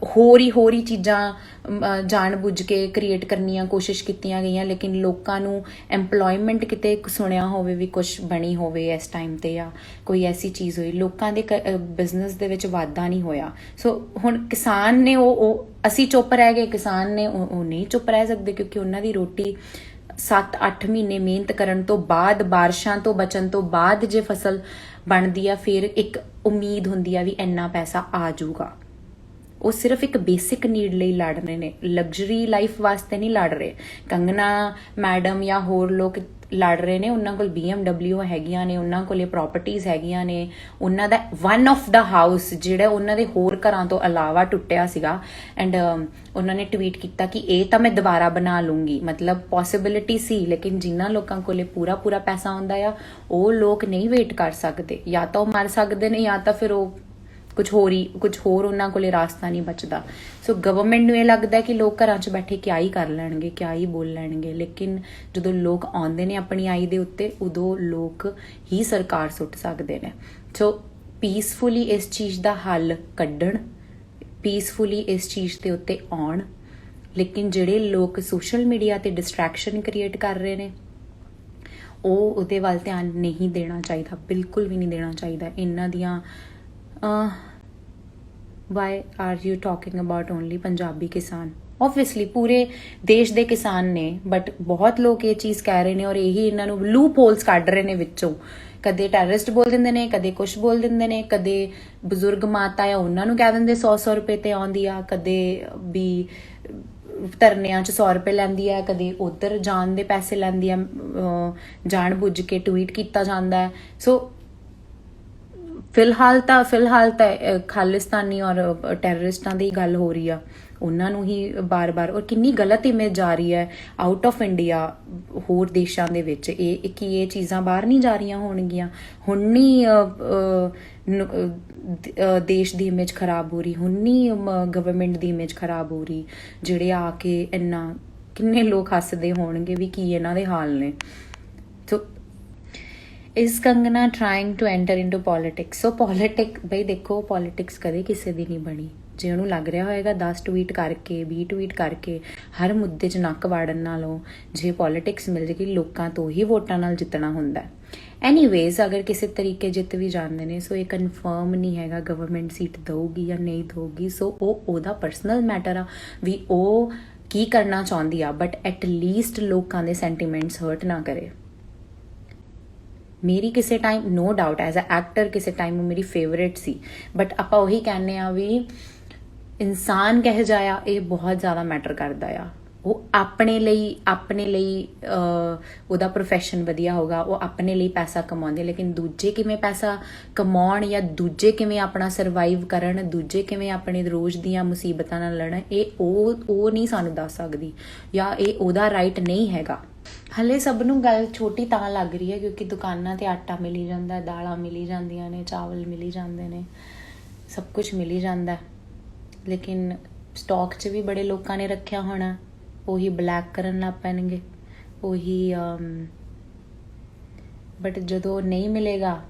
ਹੋਰ ਹੀ ਚੀਜ਼ਾਂ ਜਾਣ ਬੁੱਝ ਕੇ ਕ੍ਰੀਏਟ ਕਰਨੀਆਂ ਕੋਸ਼ਿਸ਼ ਕੀਤੀਆਂ ਗਈਆਂ, ਲੇਕਿਨ ਲੋਕਾਂ ਨੂੰ ਐਮਪਲੋਇਮੈਂਟ ਕਿਤੇ ਸੁਣਿਆ ਹੋਵੇ ਵੀ ਕੁਛ ਬਣੀ ਹੋਵੇ ਇਸ ਟਾਈਮ ਤੇ, ਜਾਂ ਕੋਈ ਐਸੀ ਚੀਜ਼ ਹੋਈ, ਲੋਕਾਂ ਦੇ ਬਿਜ਼ਨਸ ਦੇ ਵਿੱਚ ਵਾਧਾ ਨਹੀਂ ਹੋਇਆ। ਸੋ ਹੁਣ ਕਿਸਾਨ ਨੇ ਉਹ ਅਸੀਂ ਚੁੱਪ ਰਹਿ ਗਏ, ਕਿਸਾਨ ਨੇ ਉਹ ਨਹੀਂ ਚੁੱਪ ਰਹਿ ਸਕਦੇ, ਕਿਉਂਕਿ ਉਹਨਾਂ ਦੀ ਰੋਟੀ 7-8 ਮਹੀਨੇ ਮਿਹਨਤ ਕਰਨ ਤੋਂ ਬਾਅਦ, ਬਾਰਿਸ਼ਾਂ ਤੋਂ ਬਚਣ ਤੋਂ ਬਾਅਦ ਜੇ ਫਸਲ ਬਣਦੀ ਆ, ਫਿਰ ਇੱਕ ਉਮੀਦ ਹੁੰਦੀ ਆ ਵੀ ਇੰਨਾ ਪੈਸਾ ਆ ਜਾਊਗਾ। ਉਹ ਸਿਰਫ ਇੱਕ ਬੇਸਿਕ ਨੀਡ ਲਈ ਲੜ ਰਹੇ ਨੇ, ਲਗਜ਼ਰੀ ਲਾਈਫ ਵਾਸਤੇ ਨਹੀਂ ਲੜ ਰਹੇ। ਕੰਗਨਾ ਮੈਡਮ ਜਾਂ ਹੋਰ ਲੋਕ ਲੜ ਰਹੇ ਨੇ, ਉਹਨਾਂ ਕੋਲ BMW ਹੈਗੀਆਂ ਨੇ, ਉਹਨਾਂ ਕੋਲੇ ਪ੍ਰਾਪਰਟੀਜ਼ ਹੈਗੀਆਂ ਨੇ, ਉਹਨਾਂ ਦਾ ਵਨ ਆਫ ਦਾ ਹਾਊਸ ਜਿਹੜਾ ਉਹਨਾਂ ਦੇ ਹੋਰ ਘਰਾਂ ਤੋਂ ਇਲਾਵਾ ਟੁੱਟਿਆ ਸੀਗਾ ਐਂਡ ਉਹਨਾਂ ਨੇ ਟਵੀਟ ਕੀਤਾ ਕਿ ਇਹ ਤਾਂ ਮੈਂ ਦੁਬਾਰਾ ਬਣਾ ਲੂੰਗੀ। ਮਤਲਬ ਪੋਸੀਬਿਲਿਟੀ ਸੀ, ਲੇਕਿਨ ਜਿਨ੍ਹਾਂ ਲੋਕਾਂ ਕੋਲੇ ਪੂਰਾ ਪੂਰਾ ਪੈਸਾ ਆਉਂਦਾ ਆ ਉਹ ਲੋਕ ਨਹੀਂ ਵੇਟ ਕਰ ਸਕਦੇ, ਜਾਂ ਤਾਂ ਉਹ ਮਰ ਸਕਦੇ ਨੇ ਜਾਂ ਤਾਂ ਫਿਰ ਉਹ ਕੁਝ ਹੋਰ ਉਹਨਾਂ ਕੋਲੇ ਰਾਸਤਾ ਨਹੀਂ ਬਚਦਾ। ਸੋ ਗਵਰਨਮੈਂਟ ਨੂੰ ਇਹ ਲੱਗਦਾ ਕਿ ਲੋਕ ਘਰਾਂ 'ਚ ਬੈਠੇ ਕਿਆ ਹੀ ਕਰ ਲੈਣਗੇ, ਕਿਆ ਹੀ ਬੋਲ ਲੈਣਗੇ, ਲੇਕਿਨ ਜਦੋਂ ਲੋਕ ਆਉਂਦੇ ਨੇ ਆਪਣੀ ਆਈ ਦੇ ਉੱਤੇ ਉਦੋਂ ਲੋਕ ਹੀ ਸਰਕਾਰ ਸੁੱਟ ਸਕਦੇ ਨੇ। ਸੋ ਪੀਸਫੁਲੀ ਇਸ ਚੀਜ਼ ਦਾ ਹੱਲ ਕੱਢਣ, ਪੀਸਫੁਲੀ ਇਸ ਚੀਜ਼ ਦੇ ਉੱਤੇ ਆਉਣ, ਲੇਕਿਨ ਜਿਹੜੇ ਲੋਕ ਸੋਸ਼ਲ ਮੀਡੀਆ ਤੇ ਡਿਸਟਰੈਕਸ਼ਨ ਕ੍ਰੀਏਟ ਕਰ ਰਹੇ ਨੇ ਉਹ ਉਹਦੇ ਵੱਲ ਧਿਆਨ ਨਹੀਂ ਦੇਣਾ ਚਾਹੀਦਾ, ਬਿਲਕੁਲ ਵੀ ਨਹੀਂ ਦੇਣਾ ਚਾਹੀਦਾ। ਇਹਨਾਂ ਦੀਆਂ why are you talking about only Punjabi ਕਿਸਾਨ? obviously ਪੂਰੇ ਦੇਸ਼ ਦੇ ਕਿਸਾਨ ਨੇ, ਬਟ ਬਹੁਤ ਲੋਕ ਇਹ ਚੀਜ਼ ਕਹਿ ਰਹੇ ਨੇ ਔਰ ਇਹੀ ਇਹਨਾਂ ਨੂੰ ਲੂਪ ਹੋਲਸ ਕੱਢ ਰਹੇ ਨੇ ਵਿੱਚੋਂ। ਕਦੇ ਟੈਰਰਿਸਟ ਬੋਲ ਦਿੰਦੇ ਨੇ, ਕਦੇ ਕੁਛ ਬੋਲ ਦਿੰਦੇ ਨੇ, ਕਦੇ ਬਜ਼ੁਰਗ ਮਾਤਾ ਆ ਉਹਨਾਂ ਨੂੰ ਕਹਿ ਦਿੰਦੇ 100 ਰੁਪਏ ਤੇ ਆਉਂਦੀ ਆ, ਕਦੇ ਵੀ ਧਰਨਿਆਂ 'ਚ 100 ਰੁਪਏ ਲੈਂਦੀ ਹੈ, ਕਦੇ ਉੱਧਰ ਜਾਣ ਦੇ ਪੈਸੇ ਲੈਂਦੀ ਆ, ਜਾਣ ਬੁੱਝ ਕੇ ਟਵੀਟ ਕੀਤਾ ਜਾਂਦਾ ਹੈ। ਸੋ ਫਿਲਹਾਲ ਤਾਂ ਖਾਲਿਸਤਾਨੀ ਔਰ ਟੈਰਰਿਸਟਾਂ ਦੀ ਗੱਲ ਹੋ ਰਹੀ ਆ, ਉਹਨਾਂ ਨੂੰ ਹੀ ਬਾਰ-ਬਾਰ, ਔਰ ਕਿੰਨੀ ਗਲਤ ਇਮੇਜ ਜਾ ਰਹੀ ਹੈ ਆਊਟ ਆਫ ਇੰਡੀਆ ਹੋਰ ਦੇਸ਼ਾਂ ਦੇ ਵਿੱਚ। ਇਹ ਚੀਜ਼ਾਂ ਬਾਹਰ ਨਹੀਂ ਜਾ ਰਹੀਆਂ ਹੋਣਗੀਆਂ, ਹੁਣ ਨਹੀਂ ਦੇਸ਼ ਦੀ ਇਮੇਜ ਖਰਾਬ ਹੋ ਰਹੀ, ਹੁਣ ਨਹੀਂ ਗਵਰਨਮੈਂਟ ਦੀ ਇਮੇਜ ਖਰਾਬ ਹੋ ਰਹੀ, ਜਿਹੜੇ ਆ ਕੇ ਇੰਨਾ ਕਿੰਨੇ ਲੋਕ ਹੱਸਦੇ ਹੋਣਗੇ ਵੀ ਕੀ ਇਹਨਾਂ ਦੇ ਹਾਲ ਨੇ। ਸੋ is Kangana trying to enter into politics? So ਬਈ ਦੇਖੋ ਪੋਲਿਟਿਕਸ ਕਦੇ ਕਿਸੇ ਦੀ ਨਹੀਂ ਬਣੀ। ਜੇ ਉਹਨੂੰ ਲੱਗ ਰਿਹਾ ਹੋਏਗਾ 10 ਟਵੀਟ ਕਰਕੇ 20 ਟਵੀਟ ਕਰਕੇ ਹਰ ਮੁੱਦੇ 'ਚ ਨੱਕ ਵਾੜਨ ਨਾਲੋਂ ਜੇ ਪੋਲਿਟਿਕਸ ਮਿਲ ਜਾਏਗੀ ਲੋਕਾਂ ਤੋਂ ਹੀ ਵੋਟਾਂ ਨਾਲ ਜਿੱਤਣਾ ਹੁੰਦਾ। ਐਨੀਵੇਜ਼ ਅਗਰ ਕਿਸੇ ਤਰੀਕੇ ਜਿੱਤ ਵੀ ਜਾਂਦੇ ਨੇ ਸੋ ਇਹ ਕਨਫਰਮ ਨਹੀਂ ਹੈਗਾ ਗਵਰਨਮੈਂਟ ਸੀਟ ਦਊਗੀ ਜਾਂ ਨਹੀਂ ਦਊਗੀ। ਸੋ ਉਹਦਾ ਪਰਸਨਲ ਮੈਟਰ ਆ ਵੀ ਉਹ ਕੀ ਕਰਨਾ ਚਾਹੁੰਦੀ ਆ, ਬਟ ਐਟ ਲੀਸਟ ਲੋਕਾਂ ਦੇ ਸੈਂਟੀਮੈਂਟਸ ਹਰਟ ਨਾ ਕਰੇ। ਮੇਰੀ ਕਿਸੇ time no doubt as a actor ਕਿਸੇ ਟਾਈਮ ਉਹ ਮੇਰੀ ਫੇਵਰੇਟ ਸੀ, ਬਟ ਆਪਾਂ ਉਹੀ ਕਹਿੰਦੇ ਆ ਵੀ ਇਨਸਾਨ ਕਿਹੋ ਜਿਹਾ ਆ ਇਹ ਬਹੁਤ ਜ਼ਿਆਦਾ ਮੈਟਰ ਕਰਦਾ ਆ। ਉਹ ਆਪਣੇ ਲਈ ਉਹਦਾ ਪ੍ਰੋਫੈਸ਼ਨ ਵਧੀਆ ਹੋਗਾ, ਉਹ ਆਪਣੇ ਲਈ ਪੈਸਾ ਕਮਾਉਂਦੇ, ਲੇਕਿਨ ਦੂਜੇ ਕਿਵੇਂ ਪੈਸਾ ਕਮਾਉਣ ਜਾਂ ਦੂਜੇ ਕਿਵੇਂ ਆਪਣਾ ਸਰਵਾਈਵ ਕਰਨ, ਦੂਜੇ ਕਿਵੇਂ ਆਪਣੇ ਰੋਜ਼ ਦੀਆਂ ਮੁਸੀਬਤਾਂ ਨਾਲ ਲੜਨ, ਇਹ ਉਹ ਨਹੀਂ ਸਾਨੂੰ ਦੱਸ ਸਕਦੀ ਜਾਂ ਇਹ ਉਹਦਾ ਰਾਈਟ ਨਹੀਂ ਹੈਗਾ। ਹਲੇ ਸਭ ਨੂੰ ਗੱਲ ਛੋਟੀ ਤਾਂ ਲੱਗ ਰਹੀ ਹੈ ਕਿਉਂਕਿ ਦੁਕਾਨਾਂ ਤੇ ਆਟਾ ਮਿਲੀ ਜਾਂਦਾ, ਦਾਲਾਂ ਮਿਲੀ ਜਾਂਦੀਆਂ ਨੇ, ਚਾਵਲ ਮਿਲੀ ਜਾਂਦੇ ਨੇ, ਸਭ ਕੁਝ ਮਿਲੀ ਜਾਂਦਾ, ਲੇਕਿਨ ਸਟਾਕ 'ਚ ਵੀ ਬੜੇ ਲੋਕਾਂ ਨੇ ਰੱਖਿਆ ਹੋਣਾ, ਉਹੀ ਬਲੈਕ ਕਰਨ ਲੱਗ ਪੈਣਗੇ, ਉਹੀ ਬਟ ਜਦੋਂ ਨਹੀਂ ਮਿਲੇਗਾ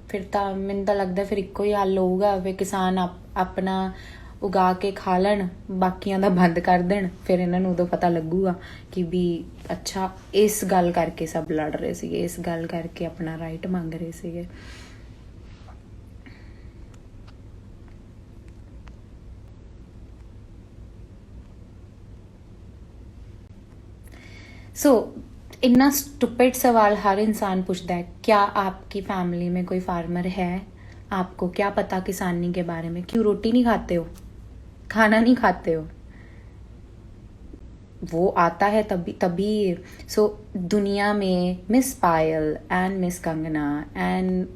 ਫਿਰ ਤਾਂ ਮੈਨੂੰ ਤਾਂ ਲੱਗਦਾ ਫਿਰ ਇੱਕੋ ਹੀ ਹੱਲ ਹੋਊਗਾ ਵੀ ਕਿਸਾਨ ਆਪਣਾ ਉਗਾ ਕੇ ਖਾ ਲੈਣ, ਬਾਕੀਆਂ ਦਾ ਬੰਦ ਕਰ ਦੇਣ। ਫਿਰ ਇਹਨਾਂ ਨੂੰ ਉਦੋਂ ਪਤਾ ਲੱਗੂਗਾ ਕਿ ਵੀ ਅੱਛਾ ਇਸ ਗੱਲ ਕਰਕੇ ਸਭ ਲੜ ਰਹੇ ਸੀਗੇ, ਇਸ ਗੱਲ ਕਰਕੇ ਆਪਣਾ ਰਾਈਟ ਮੰਗ ਰਹੇ ਸੀਗੇ। सो इतना स्टूपिड सवाल हर इंसान पूछता है, क्या आपकी फैमिली में कोई फार्मर है? आपको क्या पता किसानी के बारे में? क्यों रोटी नहीं खाते हो, खाना नहीं खाते हो? वो आता है तभी। सो दुनिया में miss Payal and miss Kangana and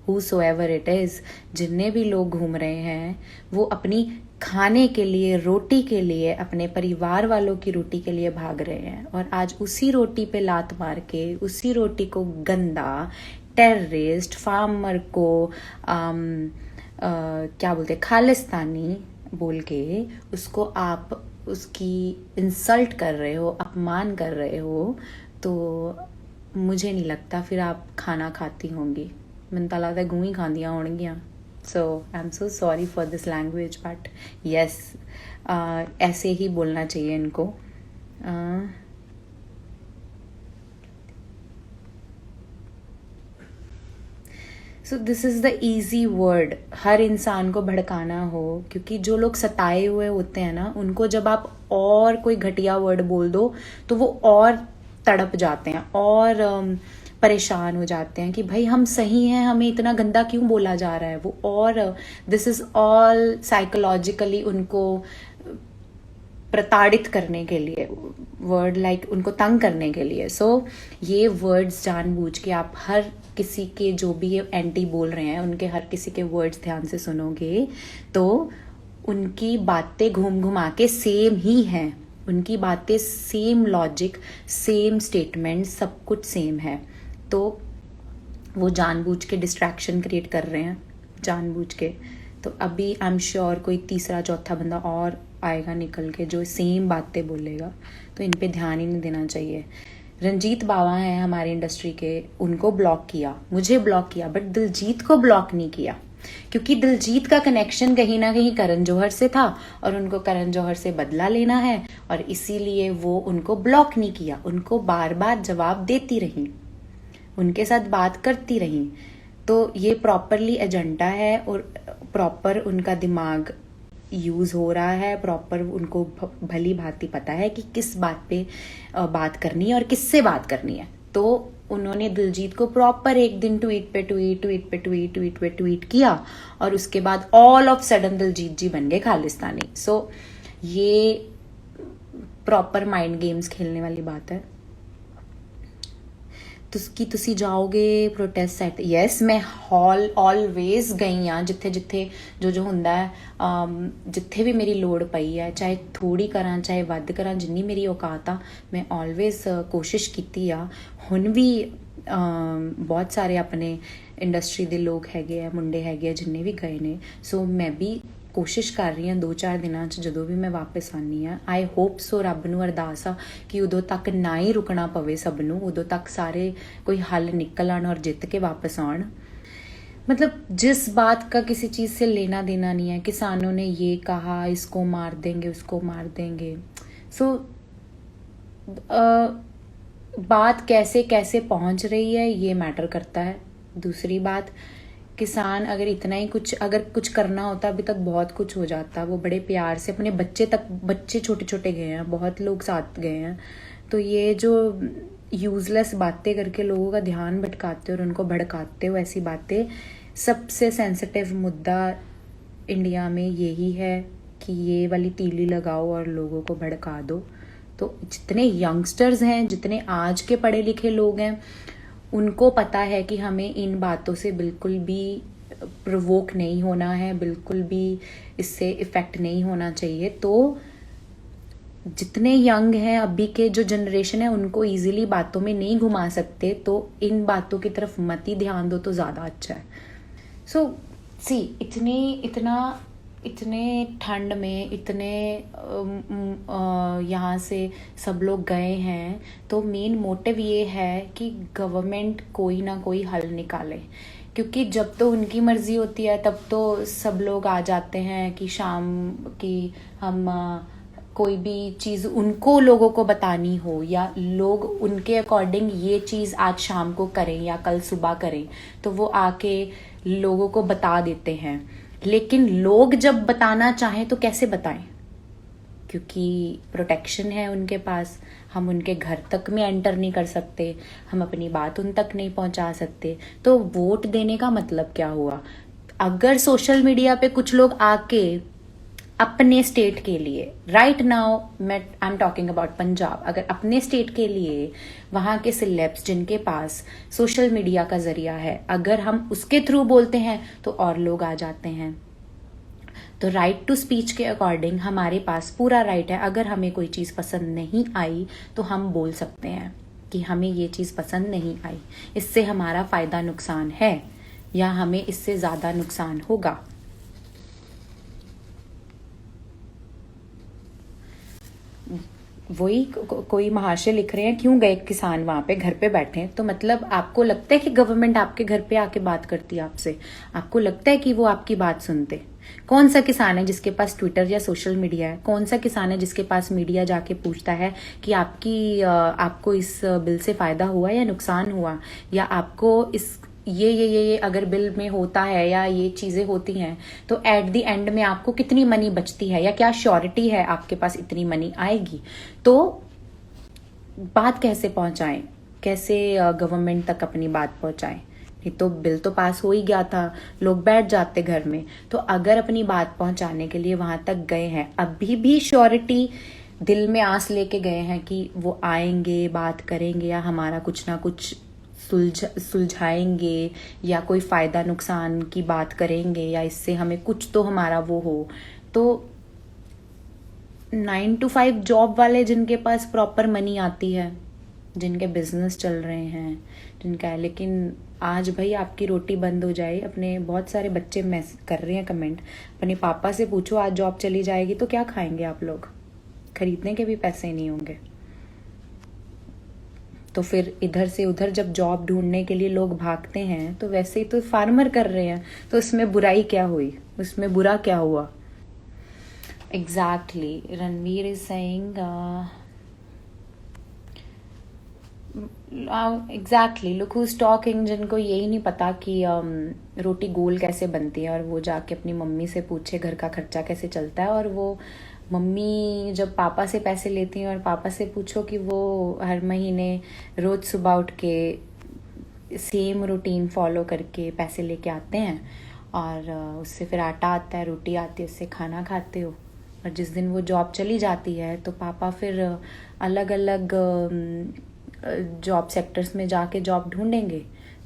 whosoever it is, जितने भी लोग घूम रहे हैं वो अपनी खाने के लिए, रोटी के लिए, अपने परिवार वालों की रोटी के लिए भाग रहे हैं, और आज उसी रोटी पे लात मार के उसी रोटी को गंदा टेररिस्ट फार्मर को क्या बोलते खालिस्तानी बोल के उसको आप उसकी इंसल्ट कर रहे हो, अपमान कर रहे हो, तो मुझे नहीं लगता फिर आप खाना खाती होंगी। मैंने तो लगता है गूँ ही खादियाँ होंगियाँ। So I am so sorry for this language, but yes ऐसे ही बोलना चाहिए इनको। So this is the easy word, हर इंसान को भड़काना हो, क्योंकि जो लोग सताए हुए होते हैं ना उनको जब आप और कोई घटिया वर्ड बोल दो तो वो और तड़प जाते हैं और परेशान हो जाते हैं कि भाई हम सही हैं, हमें इतना गंदा क्यों बोला जा रहा है वो। और दिस इज ऑल साइकोलॉजिकली उनको प्रताड़ित करने के लिए, वर्ड लाइक उनको तंग करने के लिए। सो ये वर्ड्स जानबूझ के आप हर किसी के जो भी ये एंटी बोल रहे हैं उनके हर किसी के वर्ड्स ध्यान से सुनोगे तो उनकी बातें घूम घुमा के सेम ही हैं, उनकी बातें सेम लॉजिक, सेम स्टेटमेंट, सब कुछ सेम है। तो वो जानबूझ के डिस्ट्रैक्शन क्रिएट कर रहे हैं, जानबूझ के। तो अभी आई एम श्योर कोई तीसरा चौथा बंदा और आएगा निकल के जो सेम बातें बोलेगा, तो इन पे ध्यान ही नहीं देना चाहिए। रंजीत बावा हैं हमारी इंडस्ट्री के, उनको ब्लॉक किया, मुझे ब्लॉक किया, बट दिलजीत को ब्लॉक नहीं किया, क्योंकि दिलजीत का कनेक्शन कहीं ना कहीं करण जौहर से था और उनको करण जौहर से बदला लेना है, और इसीलिए वो उनको ब्लॉक नहीं किया, उनको बार बार जवाब देती रही, उनके साथ बात करती रही। तो ये प्रॉपरली एजेंडा है और प्रॉपर उनका दिमाग यूज हो रहा है, प्रॉपर उनको भली भांति पता है कि किस बात पे बात करनी है और किससे बात करनी है। तो उन्होंने दिलजीत को प्रॉपर एक दिन ट्वीट पे ट्वीट किया और उसके बाद ऑल ऑफ सडन दिलजीत जी बन गए खालिस्तानी। सो ये प्रॉपर माइंड गेम्स खेलने वाली बात है। ਤੁਸੀਂ ਜਾਓਗੇ ਪ੍ਰੋਟੈਸਟ ਸਾਈਟ? ਯੈਸ, ਮੈਂ ਆਲਵੇਜ਼ ਗਈ ਆ ਜਿੱਥੇ ਜਿੱਥੇ ਜੋ ਹੁੰਦਾ ਹੈ, ਜਿੱਥੇ ਵੀ ਮੇਰੀ ਲੋੜ ਪਈ ਹੈ, ਚਾਹੇ ਥੋੜੀ ਕਰਾਂ ਚਾਹੇ ਵੱਧ ਕਰਾਂ, ਜਿੰਨੀ ਮੇਰੀ ਔਕਾਤ ਆ ਮੈਂ ਆਲਵੇਜ਼ ਕੋਸ਼ਿਸ਼ ਕੀਤੀ ਆ। ਹੁਣ ਵੀ ਬਹੁਤ ਸਾਰੇ ਆਪਣੇ ਇੰਡਸਟਰੀ ਦੇ ਲੋਕ ਹੈਗੇ ਆ, ਮੁੰਡੇ ਹੈਗੇ ਆ ਜਿੰਨੇ ਵੀ ਗਏ ਨੇ। ਸੋ ਮੈਂ ਵੀ ਕੋਸ਼ਿਸ਼ ਕਰ ਰਹੀ ਹਾਂ 2-4 ਦਿਨਾਂ 'ਚ ਜਦੋਂ ਵੀ ਮੈਂ ਵਾਪਸ ਆਉਂਦੀ ਹਾਂ। ਆਈ ਹੋਪ ਸੋ, ਰੱਬ ਨੂੰ ਅਰਦਾਸ ਆ ਕਿ ਉਦੋਂ ਤੱਕ ਨਾ ਹੀ ਰੁਕਣਾ ਪਵੇ ਸਭ ਨੂੰ, ਉਦੋਂ ਤੱਕ ਸਾਰੇ कोई हल निकल आना और जित के वापस आन। मतलब जिस बात का किसी चीज़ से लेना देना नहीं है, किसानों ने ये कहा इसको मार देंगे उसको मार देंगे। सो बात कैसे कैसे पहुंच रही है ये मैटर करता है। दूसरी बात, किसान अगर इतना ही अगर कुछ करना होता अभी तक बहुत कुछ हो जाता। वो बड़े प्यार से अपने बच्चे छोटे छोटे गए हैं, बहुत लोग साथ गए हैं। तो ये जो यूजलेस बातें करके लोगों का ध्यान भटकाते हो और उनको भड़काते हो, ऐसी बातें, सबसे सेंसिटिव मुद्दा इंडिया में यही है कि ये वाली तीली लगाओ और लोगों को भड़का दो। तो जितने यंगस्टर्स हैं, जितने आज के पढ़े लिखे लोग हैं, उनको पता है कि हमें इन बातों से बिल्कुल भी प्रोवोक नहीं होना है, बिल्कुल भी इससे इफेक्ट नहीं होना चाहिए। तो जितने यंग हैं अभी के जो जनरेशन है उनको इजीली बातों में नहीं घुमा सकते, तो इन बातों की तरफ मत ही ध्यान दो तो ज़्यादा अच्छा है। सो सी, इतने ठंड में इतने यहाँ से सब लोग गए हैं, तो मेन मोटिव ये है कि गवर्नमेंट कोई ना कोई हल निकाले, क्योंकि जब तो उनकी मर्जी होती है तब तो सब लोग आ जाते हैं कि शाम की हम कोई भी चीज़ उनको लोगों को बतानी हो या लोग उनके अकॉर्डिंग ये चीज़ आज शाम को करें या कल सुबह करें, तो वो आके लोगों को बता देते हैं। लेकिन लोग जब बताना चाहें तो कैसे बताएं, क्योंकि प्रोटेक्शन है उनके पास, हम उनके घर तक में एंटर नहीं कर सकते, हम अपनी बात उन तक नहीं पहुंचा सकते। तो वोट देने का मतलब क्या हुआ? अगर सोशल मीडिया पे कुछ लोग आके अपने स्टेट के लिए, राइट नाउ मैं I am talking about Punjab, अगर अपने स्टेट के लिए वहाँ के सिलेब्स जिनके पास सोशल मीडिया का जरिया है, अगर हम उसके थ्रू बोलते हैं तो और लोग आ जाते हैं। तो राइट टू स्पीच के अकॉर्डिंग हमारे पास पूरा राइट है। अगर हमें कोई चीज़ पसंद नहीं आई तो हम बोल सकते हैं कि हमें ये चीज़ पसंद नहीं आई, इससे हमारा फ़ायदा नुकसान है या हमें इससे ज़्यादा नुकसान होगा। वही कोई महाशय लिख रहे हैं, क्यों गए किसान वहां पे, घर पे बैठे? तो मतलब आपको लगता है कि गवर्नमेंट आपके घर पे आके बात करती है आपसे? आपको लगता है कि वो आपकी बात सुनते? कौन सा किसान है जिसके पास ट्विटर या सोशल मीडिया है? कौन सा किसान है जिसके पास मीडिया जाके पूछता है कि आपको इस बिल से फायदा हुआ या नुकसान हुआ, या आपको इस ये अगर बिल में होता है या ये चीजें होती हैं तो एट द एंड में आपको कितनी मनी बचती है या क्या श्योरिटी है आपके पास इतनी मनी आएगी? तो बात कैसे पहुंचाएं? कैसे गवर्नमेंट तक अपनी बात पहुंचाएं? नहीं तो बिल तो पास हो ही गया था, लोग बैठ जाते घर में। तो अगर अपनी बात पहुंचाने के लिए वहां तक गए हैं, अभी भी श्योरिटी दिल में आस लेके गए हैं कि वो आएंगे, बात करेंगे या हमारा कुछ ना कुछ सुलझाएंगे या कोई फायदा नुकसान की बात करेंगे या इससे हमें कुछ तो हमारा वो हो, तो 9 to 5 जॉब वाले जिनके पास प्रॉपर मनी आती है, जिनके बिजनेस चल रहे हैं, जिनका है, लेकिन आज भाई आपकी रोटी बंद हो जाए। अपने बहुत सारे बच्चे कर रहे हैं कमेंट, अपने पापा से पूछो आज जॉब चली जाएगी तो क्या खाएंगे आप लोग? खरीदने के भी पैसे नहीं होंगे। तो फिर इधर से उधर जब जॉब ढूंढने के लिए लोग भागते हैं, तो वैसे ही तो फार्मर कर रहे हैं, तो उसमें बुराई क्या हुई? उसमें बुरा क्या हुआ? Exactly, Ranveer is saying exactly, look who's talking, जिनको यही नहीं पता कि रोटी गोल कैसे बनती है, और वो जाके अपनी मम्मी से पूछे घर का खर्चा कैसे चलता है। और वो मम्मी जब पापा से पैसे लेती हैं और पापा से पूछो कि वो हर महीने रोज सुबह उठ के सेम रूटीन फॉलो करके पैसे लेके आते हैं, और उससे फिर आटा आता है, रोटी आती है, उससे खाना खाते हो। और जिस दिन वो जॉब चली जाती है तो पापा फिर अलग अलग जॉब सेक्टर्स में जाके जॉब ढूंढेंगे,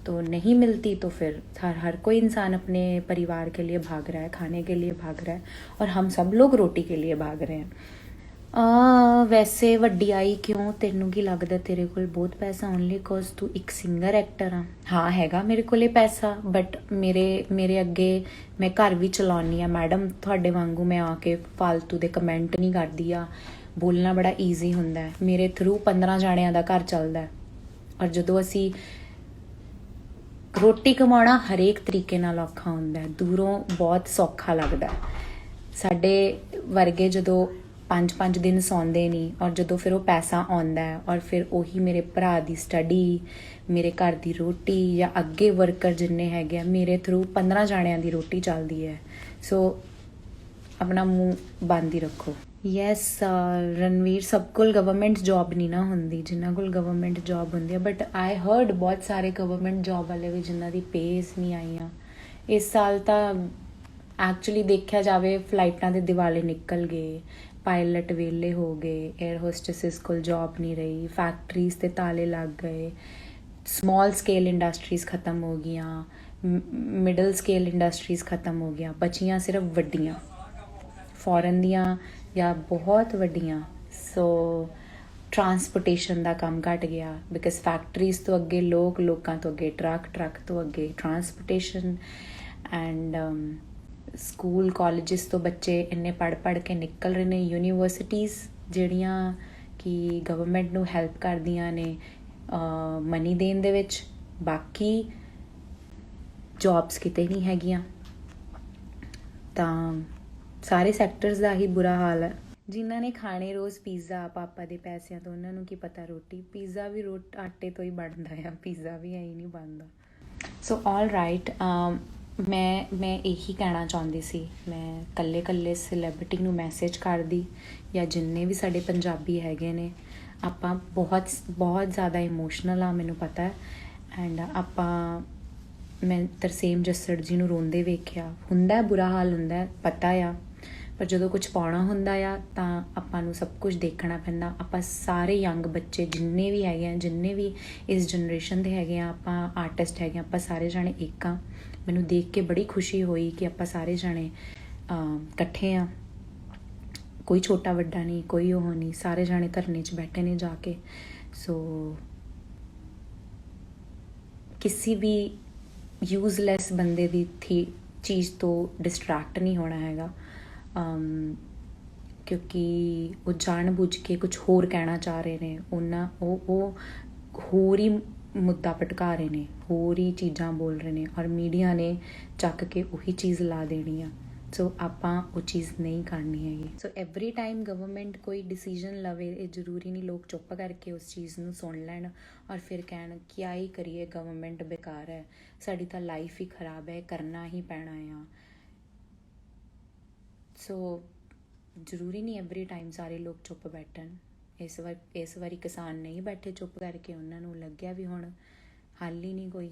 तो नहीं मिलती, तो फिर हर कोई इंसान अपने परिवार के लिए भाग रहा है, खाने के लिए भाग रहा है, और हम सब लोग रोटी के लिए भाग रहे हैं। ਵੈਸੇ ਵੱਡੀ ਆਈ ਕਿਉਂ? ਤੈਨੂੰ ਕੀ ਲੱਗਦਾ ਤੇਰੇ ਕੋਲ ਬਹੁਤ ਪੈਸਾ? ਓਨਲੀ ਕੋਜ਼ ਤੂੰ ਇੱਕ ਸਿੰਗਰ ਐਕਟਰ ਆ? ਹਾਂ ਹੈਗਾ ਮੇਰੇ ਕੋਲੇ ਪੈਸਾ, ਬਟ ਮੇਰੇ ਅੱਗੇ ਮੈਂ ਘਰ ਵੀ ਚਲਾਉਣੀ ਆ ਮੈਡਮ। ਤੁਹਾਡੇ ਵਾਂਗੂ ਮੈਂ ਆ ਕੇ ਫालतू ਦੇ ਕਮੈਂਟ ਨਹੀਂ ਕਰਦੀ ਆ। ਬੋਲਣਾ ਬੜਾ ਈਜ਼ੀ ਹੁੰਦਾ ਹੈ। ਮੇਰੇ ਥਰੂ 15 ਜਾਣਿਆਂ ਦਾ ਘਰ ਚੱਲਦਾ ਹੈ, ਔਰ ਜਦੋਂ ਅਸੀਂ ਰੋਟੀ ਕਮਾਉਣਾ ਹਰੇਕ ਤਰੀਕੇ ਨਾਲ ਔਖਾ ਹੁੰਦਾ ਹੈ, ਦੂਰੋਂ ਬਹੁਤ ਸੌਖਾ ਲੱਗਦਾ। ਸਾਡੇ ਵਰਗੇ ਜਦੋਂ 5 ਦਿਨ ਸੌਂਦੇ ਨਹੀਂ, ਔਰ ਜਦੋਂ ਫਿਰ ਉਹ ਪੈਸਾ ਆਉਂਦਾ ਹੈ, ਔਰ ਫਿਰ ਉਹੀ ਮੇਰੇ ਭਰਾ ਦੀ ਸਟੱਡੀ, ਮੇਰੇ ਘਰ ਦੀ ਰੋਟੀ, ਜਾਂ ਅੱਗੇ ਵਰਕਰ ਜਿੰਨੇ ਹੈਗੇ ਆ, ਮੇਰੇ ਥਰੂ 15 ਜਾਣਿਆਂ ਦੀ ਰੋਟੀ ਚੱਲਦੀ ਹੈ। ਸੋ ਆਪਣਾ ਮੂੰਹ ਬੰਦ ਹੀ ਰੱਖੋ। ਯੈਸ ਰਣਵੀਰ, ਸਭ ਕੋਲ ਗਵਰਨਮੈਂਟ ਜੌਬ ਨਹੀਂ ਨਾ ਹੁੰਦੀ, ਜਿਨ੍ਹਾਂ ਕੋਲ ਗਵਰਨਮੈਂਟ ਜੌਬ ਹੁੰਦੀ ਹੈ। ਬਟ ਆਈ ਹਰਡ ਬਹੁਤ ਸਾਰੇ ਗਵਰਨਮੈਂਟ ਜੌਬ ਵਾਲੇ ਵੀ ਜਿਨ੍ਹਾਂ ਦੀ ਪੇਜ਼ ਨਹੀਂ ਆਈਆਂ ਇਸ ਸਾਲ। ਤਾਂ ਐਕਚੁਅਲੀ ਦੇਖਿਆ ਜਾਵੇ ਫਲਾਈਟਾਂ ਦੇ ਦਿਵਾਲੇ ਨਿਕਲ ਗਏ, ਪਾਇਲਟ ਵਿਹਲੇ ਹੋ ਗਏ, 에ਅਰ ਹੋਸਟੈਸਿਸ ਕੋਲ ਜੌਬ ਨਹੀਂ ਰਹੀ, ਫੈਕਟਰੀਜ਼ 'ਤੇ ਤਾਲੇ ਲੱਗ ਗਏ, ਸਮੌਲ ਸਕੇਲ ਇੰਡਸਟਰੀਜ਼ ਖਤਮ ਹੋ ਗਈਆਂ, ਮਿਡਲ ਸਕੇਲ ਇੰਡਸਟਰੀਜ਼ ਖਤਮ ਹੋ ਗਈਆਂ, ਬਚੀਆਂ ਸਿਰਫ ਵੱਡੀਆਂ ਫੋਰਨ ਦੀਆਂ ਜਾਂ ਬਹੁਤ ਵੱਡੀਆਂ। ਸੋ ਟਰਾਂਸਪੋਰਟੇਸ਼ਨ ਦਾ ਕੰਮ ਘੱਟ ਗਿਆ, ਬਿਕਾਜ਼ ਫੈਕਟਰੀਜ਼ ਤੋਂ ਅੱਗੇ ਲੋਕਾਂ ਤੋਂ ਅੱਗੇ ਟਰੱਕ ਤੋਂ ਅੱਗੇ ਟਰਾਂਸਪੋਰਟੇਸ਼ਨ। ਐਂਡ ਸਕੂਲ ਕਾਲਜਿਸ ਤੋਂ ਬੱਚੇ ਇੰਨੇ ਪੜ੍ਹ ਕੇ ਨਿਕਲ ਰਹੇ ਨੇ। ਯੂਨੀਵਰਸਿਟੀਜ਼ ਜਿਹੜੀਆਂ ਕਿ ਗਵਰਨਮੈਂਟ ਨੂੰ ਹੈਲਪ ਕਰਦੀਆਂ ਨੇ ਮਨੀ ਦੇਣ ਦੇ ਵਿੱਚ, ਬਾਕੀ ਜੌਬਸ ਕਿਤੇ ਨਹੀਂ ਹੈਗੀਆਂ। ਤਾਂ ਸਾਰੇ ਸੈਕਟਰਸ ਦਾ ਹੀ ਬੁਰਾ ਹਾਲ ਹੈ। ਜਿਨ੍ਹਾਂ ਨੇ ਖਾਣੇ ਰੋਜ਼ ਪੀਜ਼ਾ ਪਾਪਾ ਦੇ ਪੈਸਿਆਂ ਤੋਂ, ਉਹਨਾਂ ਨੂੰ ਕੀ ਪਤਾ ਰੋਟੀ ਪੀਜ਼ਾ ਵੀ ਆਟੇ ਤੋਂ ਹੀ ਬਣਦਾ ਆ, ਪੀਜ਼ਾ ਵੀ ਐਂ ਨਹੀਂ ਬਣਦਾ। ਸੋ ਆਲ ਰਾਈਟ, ਮੈਂ ਇਹੀ ਕਹਿਣਾ ਚਾਹੁੰਦੀ ਸੀ। ਮੈਂ ਕੱਲੇ ਸੈਲੈਬ੍ਰਿਟੀ ਨੂੰ ਮੈਸੇਜ ਕਰਦੀ, ਜਾਂ ਜਿੰਨੇ ਵੀ ਸਾਡੇ ਪੰਜਾਬੀ ਹੈਗੇ ਨੇ, ਆਪਾਂ ਬਹੁਤ ਜ਼ਿਆਦਾ ਇਮੋਸ਼ਨਲ ਆ, ਮੈਨੂੰ ਪਤਾ ਹੈ। ਐਂਡ ਮੈਂ ਤਰਸੇਮ ਜੱਸੜ ਜੀ ਨੂੰ ਰੋਂਦੇ ਵੇਖਿਆ, ਹੁੰਦਾ ਬੁਰਾ ਹਾਲ ਹੁੰਦਾ, ਪਤਾ ਆ। ਪਰ ਜਦੋਂ ਕੁਝ ਪਾਉਣਾ ਹੁੰਦਾ ਆ ਤਾਂ ਆਪਾਂ ਨੂੰ ਸਭ ਕੁਝ ਦੇਖਣਾ ਪੈਂਦਾ। ਆਪਾਂ ਸਾਰੇ ਯੰਗ ਬੱਚੇ ਜਿੰਨੇ ਵੀ ਹੈਗੇ ਆ, ਜਿੰਨੇ ਵੀ ਇਸ ਜਨਰੇਸ਼ਨ ਦੇ ਹੈਗੇ ਆ, ਆਪਾਂ ਆਰਟਿਸਟ ਹੈਗੇ ਆ, ਆਪਾਂ ਸਾਰੇ ਜਾਣੇ ਇੱਕ ਆ। ਮੈਨੂੰ ਦੇਖ ਕੇ ਬੜੀ ਖੁਸ਼ੀ ਹੋਈ ਕਿ ਆਪਾਂ ਸਾਰੇ ਜਾਣੇ ਇਕੱਠੇ ਆ, ਕੋਈ ਛੋਟਾ ਵੱਡਾ ਨਹੀਂ, ਕੋਈ ਉਹ ਨਹੀਂ, ਸਾਰੇ ਜਾਣੇ ਧਰਨੇ 'ਚ ਬੈਠੇ ਨੇ ਜਾ ਕੇ। ਸੋ ਕਿਸੇ ਵੀ ਯੂਜ਼ਲੈਸ ਬੰਦੇ ਦੀ ਚੀਜ਼ ਤੋਂ ਡਿਸਟਰੈਕਟ ਨਹੀਂ ਹੋਣਾ ਹੈਗਾ, ਕਿਉਂਕਿ ਉਹ ਜਾਣ ਬੁੱਝ ਕੇ ਕੁਝ ਹੋਰ ਕਹਿਣਾ ਚਾਹ ਰਹੇ ਨੇ। ਉਹ ਹੋਰ ਹੀ ਮੁੱਦਾ ਭਟਕਾ ਰਹੇ ਨੇ, ਹੋਰ ਹੀ ਚੀਜ਼ਾਂ ਬੋਲ ਰਹੇ ਨੇ, ਔਰ ਮੀਡੀਆ ਨੇ ਚੱਕ ਕੇ ਉਹੀ ਚੀਜ਼ ਲਾ ਦੇਣੀ ਆ। ਸੋ ਆਪਾਂ ਉਹ ਚੀਜ਼ ਨਹੀਂ ਕਰਨੀ ਹੈਗੀ। ਸੋ ਐਵਰੀ ਟਾਈਮ ਗਵਰਨਮੈਂਟ ਕੋਈ ਡਿਸੀਜ਼ਨ ਲਵੇ, ਇਹ ਜ਼ਰੂਰੀ ਨਹੀਂ ਲੋਕ ਚੁੱਪ ਕਰਕੇ ਉਸ ਚੀਜ਼ ਨੂੰ ਸੁਣ ਲੈਣ ਔਰ ਫਿਰ ਕਹਿਣ ਕਿਆ ਹੀ ਕਰੀਏ, ਗਵਰਨਮੈਂਟ ਬੇਕਾਰ ਹੈ, ਸਾਡੀ ਤਾਂ ਲਾਈਫ ਹੀ ਖਰਾਬ ਹੈ, ਕਰਨਾ ਹੀ ਪੈਣਾ ਆ। ਸੋ ਜ਼ਰੂਰੀ ਨਹੀਂ ਐਵਰੀ ਟਾਈਮ ਸਾਰੇ ਲੋਕ ਚੁੱਪ ਬੈਠਣ। ਇਸ ਵਾਰੀ ਕਿਸਾਨ ਨਹੀਂ ਬੈਠੇ ਚੁੱਪ ਕਰਕੇ, ਉਹਨਾਂ ਨੂੰ ਲੱਗਿਆ ਵੀ ਹੁਣ ਹੱਲ ਹੀ ਨਹੀਂ ਕੋਈ,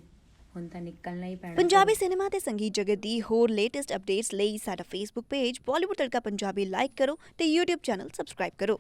ਹੁਣ ਤਾਂ ਨਿਕਲਣਾ ਹੀ ਪੈਣਾ। ਪੰਜਾਬੀ ਸਿਨੇਮਾ ਤੇ ਸੰਗੀਤ ਜਗਤ ਦੀ ਹੋਰ ਲੇਟੈਸਟ ਅਪਡੇਟਸ ਲਈ ਸਾਡਾ ਫੇਸਬੁੱਕ ਪੇਜ ਬਾਲੀਵੁੱਡ ਤੜਕਾ ਪੰਜਾਬੀ ਲਾਈਕ ਕਰੋ ਤੇ YouTube ਚੈਨਲ ਸਬਸਕ੍ਰਾਈਬ ਕਰੋ।